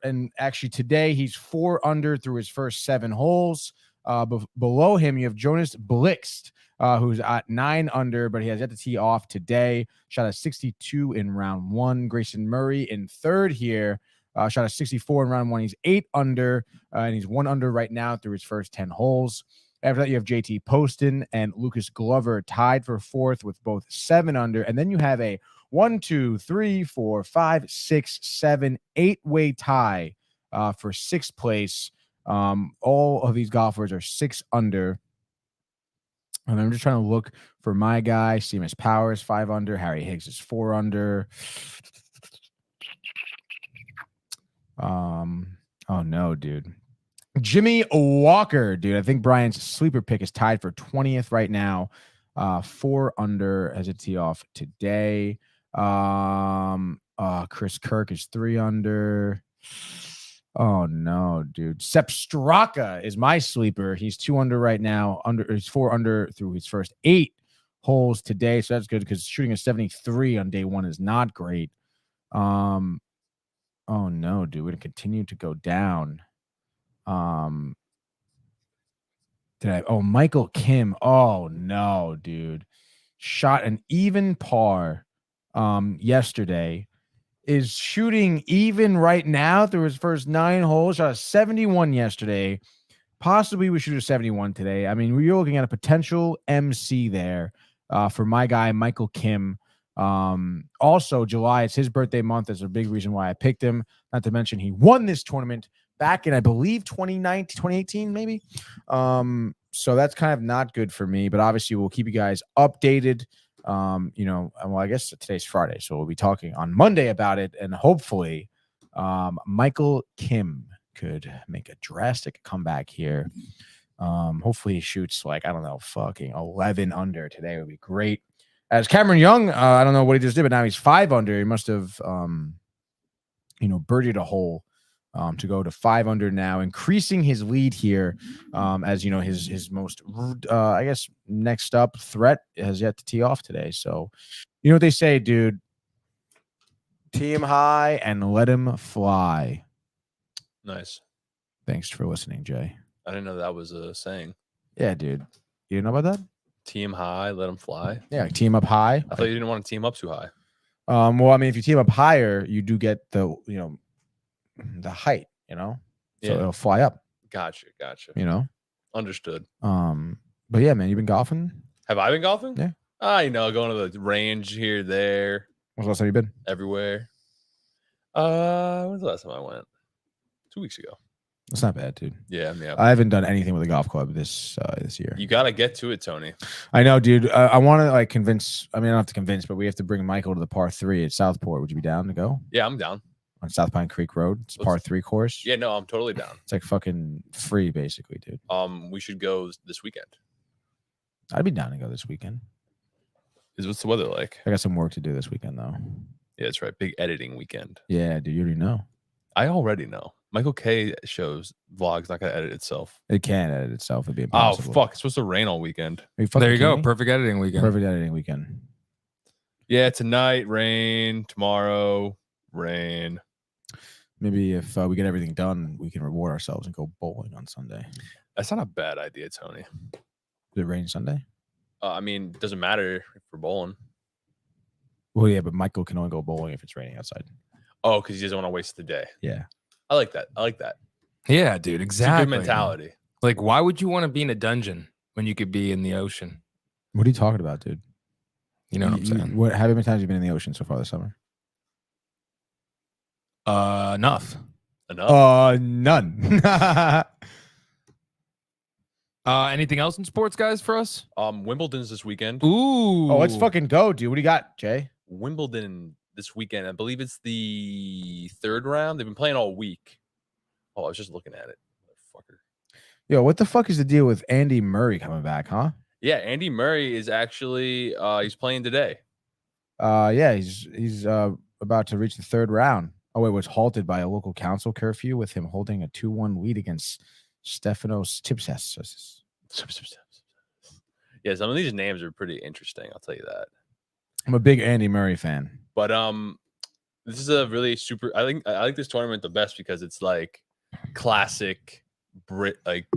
And actually today he's 4 under through his first 7 holes. Below him, you have Jonas Blixt, who's at 9 under, but he has yet to tee off today. Shot a 62 in round 1. Grayson Murray in third here. Shot a 64 in round 1. He's 8 under, and he's 1 under right now through his first 10 holes. After that, you have JT Poston and Lucas Glover tied for 4th with both 7 under. And then you have a 1, 2, 3, 4, 5, 6, 7, 8-way tie for 6th place. All of these golfers are 6 under. And I'm just trying to look for my guy. Seamus Power is 5 under. Harry Higgs is 4 under. Oh no, dude. Jimmy Walker, dude. I think Brian's sleeper pick is tied for 20th right now. 4 under as a tee off today. Chris Kirk is 3 under. Oh no, dude. Sepp Straka is my sleeper. He's 2 under right now. He's 4 under through his first 8 holes today. So that's good because shooting a 73 on day 1 is not great. Oh no, dude. We're gonna continue to go down. Michael Kim. Oh no, dude. Shot an even par yesterday. Is shooting even right now through his first 9 holes. Shot a 71 yesterday. Possibly we shoot a 71 today. I mean, we're looking at a potential MC there for my guy, Michael Kim. Also, July, it's his birthday month. That's a big reason why I picked him. Not to mention he won this tournament back in, I believe, 2018, maybe. So that's kind of not good for me, but obviously we'll keep you guys updated. I guess today's Friday, so we'll be talking on Monday about it, and hopefully Michael Kim could make a drastic comeback here. Hopefully he shoots fucking 11 under today would be great. As Cameron Young, I don't know what he just did, but now he's 5 under. He must have birdied a hole to go to 5 under now, increasing his lead here. As you know, his most next up threat has yet to tee off today. So you know what they say, dude. Tee him high and let him fly. Nice. Thanks for listening, Jay. I didn't know that was a saying. Yeah, dude. You didn't know about that? Team high, let him fly. Yeah, like team up high. I thought you didn't want to team up too high. Well, I mean, if you team up higher, you do get the height, so it'll fly up. Gotcha. Understood. But yeah, man, you've been golfing? Have I been golfing? Yeah. Going to the range here, there. When's the last time you been? Everywhere. When's the last time I went? 2 weeks ago. That's not bad, dude. Yeah. I haven't done anything with a golf club this year. You got to get to it, Tony. I know, dude. I want to convince. I mean, I don't have to convince, but we have to bring Michael to the par 3 at Southport. Would you be down to go? Yeah, I'm down. On South Pine Creek Road. It's a par 3 course. Yeah, no, I'm totally down. It's like fucking free, basically, dude. We should go this weekend. I'd be down to go this weekend. What's the weather like? I got some work to do this weekend, though. Yeah, that's right. Big editing weekend. Yeah, dude. You already know. I already know. Michael K shows vlogs not gonna edit itself. It can't edit itself. It'd be impossible. Oh fuck! It's supposed to rain all weekend. There you go. Perfect editing weekend. Perfect editing weekend. Yeah, tonight rain. Tomorrow rain. Maybe if we get everything done, we can reward ourselves and go bowling on Sunday. That's not a bad idea, Tony. Does it rain Sunday? I mean, it doesn't matter if we're bowling. Well, yeah, but Michael can only go bowling if it's raining outside. Oh, because he doesn't want to waste the day. Yeah. I like that. Yeah, dude. Exactly. It's a good mentality. Like, why would you want to be in a dungeon when you could be in the ocean? What are you talking about, dude? You know what I'm saying? How many times have you been in the ocean so far this summer? Enough. None. Anything else in sports, guys, for us? Wimbledon's this weekend. Ooh. Oh, let's fucking go, dude. What do you got, Jay? Wimbledon this weekend. I believe it's the 3rd round. They've been playing all week. Oh, I was just looking at it. Motherfucker. Yo, what the fuck is the deal with Andy Murray coming back, huh? Yeah, Andy Murray is actually he's playing today. Yeah, he's about to reach the 3rd round. Oh, it was halted by a local council curfew with him holding a 2-1 lead against Stefanos Tsitsipas. Yeah, some of these names are pretty interesting. I'll tell you that. I'm a big Andy Murray fan. But this is a really super. I like this tournament the best because it's like classic Brit, like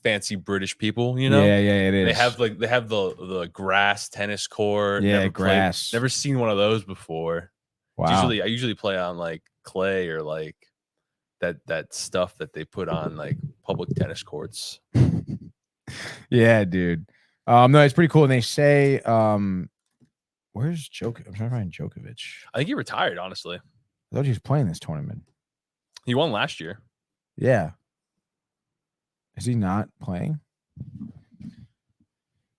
fancy British people. You know? Yeah, it is. They have the grass tennis court. Yeah, grass. Never seen one of those before. Wow. I usually play on like clay or like that stuff that they put on like public tennis courts. Yeah, dude. No, it's pretty cool. And they say, where's Djokovic? I'm trying to find Djokovic. I think he retired, honestly. I thought he was playing this tournament. He won last year. Yeah. Is he not playing?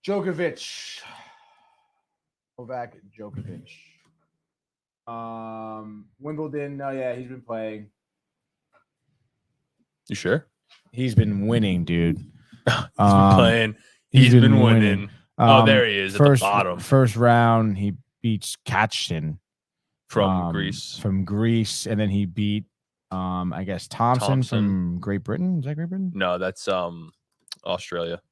Djokovic. Novak Djokovic. Wimbledon. Oh yeah, he's been playing. You sure? He's been winning, dude. He's been playing. He's been winning. Oh, there he is at the bottom. First round, he beats Kachin From Greece. From Greece, and then he beat, I guess Thompson from Great Britain. Is that Great Britain? No, that's Australia.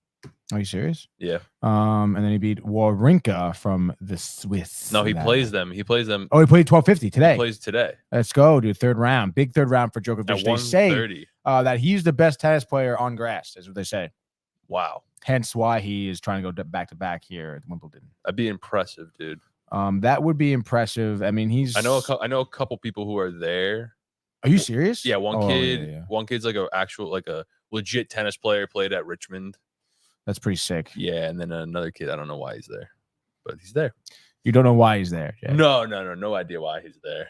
Are you serious? Yeah. And then he beat Wawrinka from the Swiss. No, he plays them. He plays them. Oh, he played 1250 today. He plays today. Let's go, dude. Third round. Big third round for Djokovic. At They say 130. that he's the best tennis player on grass, is what they say. Wow. Hence why he is trying to go back to back here at Wimbledon. That'd be impressive, dude. That would be impressive. I mean, I know a couple people who are there. Are you serious? Yeah, one kid. Yeah. One kid's like a legit tennis player, played at Richmond. That's pretty sick. Yeah, and then another kid. I don't know why he's there, but he's there. You don't know why he's there, Jay. No idea why he's there.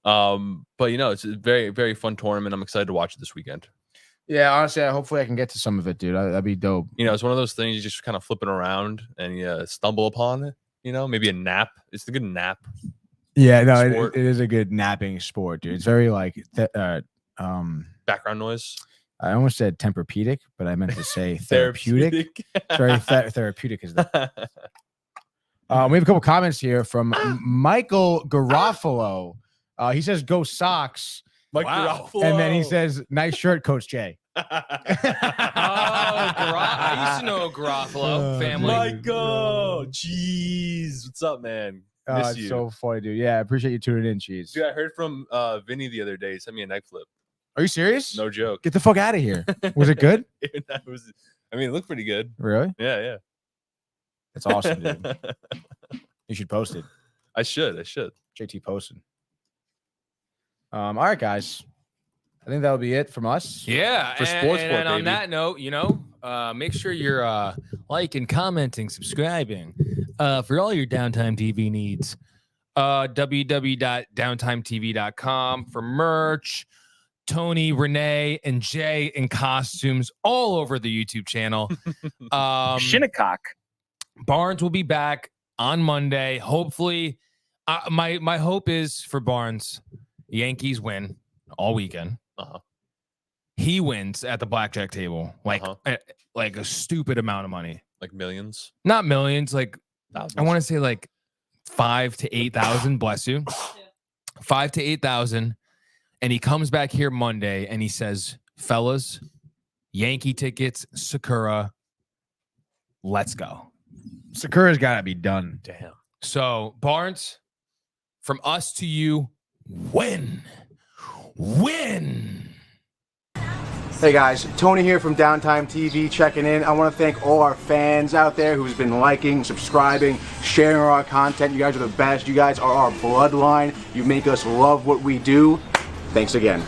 But it's a very, very fun tournament. I'm excited to watch it this weekend. Yeah, honestly, hopefully I can get to some of it, dude. That'd be dope. It's one of those things you just kind of flipping around and you stumble upon it. Maybe a nap. It's a good nap. Yeah, no, Sport. it is a good napping sport, dude. It's very like Background noise. I almost said Tempur-Pedic, but I meant to say therapeutic. Very therapeutic is that. We have a couple comments here from Michael Garofalo. He says, "Go Sox." Mike Garofalo. And then he says, "Nice shirt, Coach Jay." I used to know Garofalo family. Michael, jeez, what's up, man? Miss It's you. so funny, dude. Yeah, I appreciate you tuning in, Cheese. Dude, I heard from Vinny the other day. He sent me a knife flip. Are you serious? No joke. Get the fuck out of here. Was it good? It looked pretty good. Really? Yeah. That's awesome, dude. You should post it. I should. JT posted. All right, guys. I think that'll be it from us. Yeah, For sports and sport, on baby. that note, make sure you're liking, commenting, subscribing for all your Downtime TV needs. www.downtimetv.com for merch. Tony, Renee, and Jay in costumes all over the YouTube channel. Shinnecock. Barnes will be back on Monday. Hopefully, my hope is for Barnes, Yankees win all weekend. He wins at the blackjack table, like a stupid amount of money, like millions, not millions. Like thousands. I want to say like 5,000 to 8,000. Bless you, 5,000 to 8,000. And he comes back here Monday and he says, "Fellas, Yankee tickets, Sakura, let's go." Sakura's got to be done. Damn. So Barnes, from us to you, win. Hey guys, Tony here from Downtime TV checking in. I want to thank all our fans out there who's been liking, subscribing, sharing our content. You guys are the best. You guys are our bloodline. You make us love what we do. Thanks again.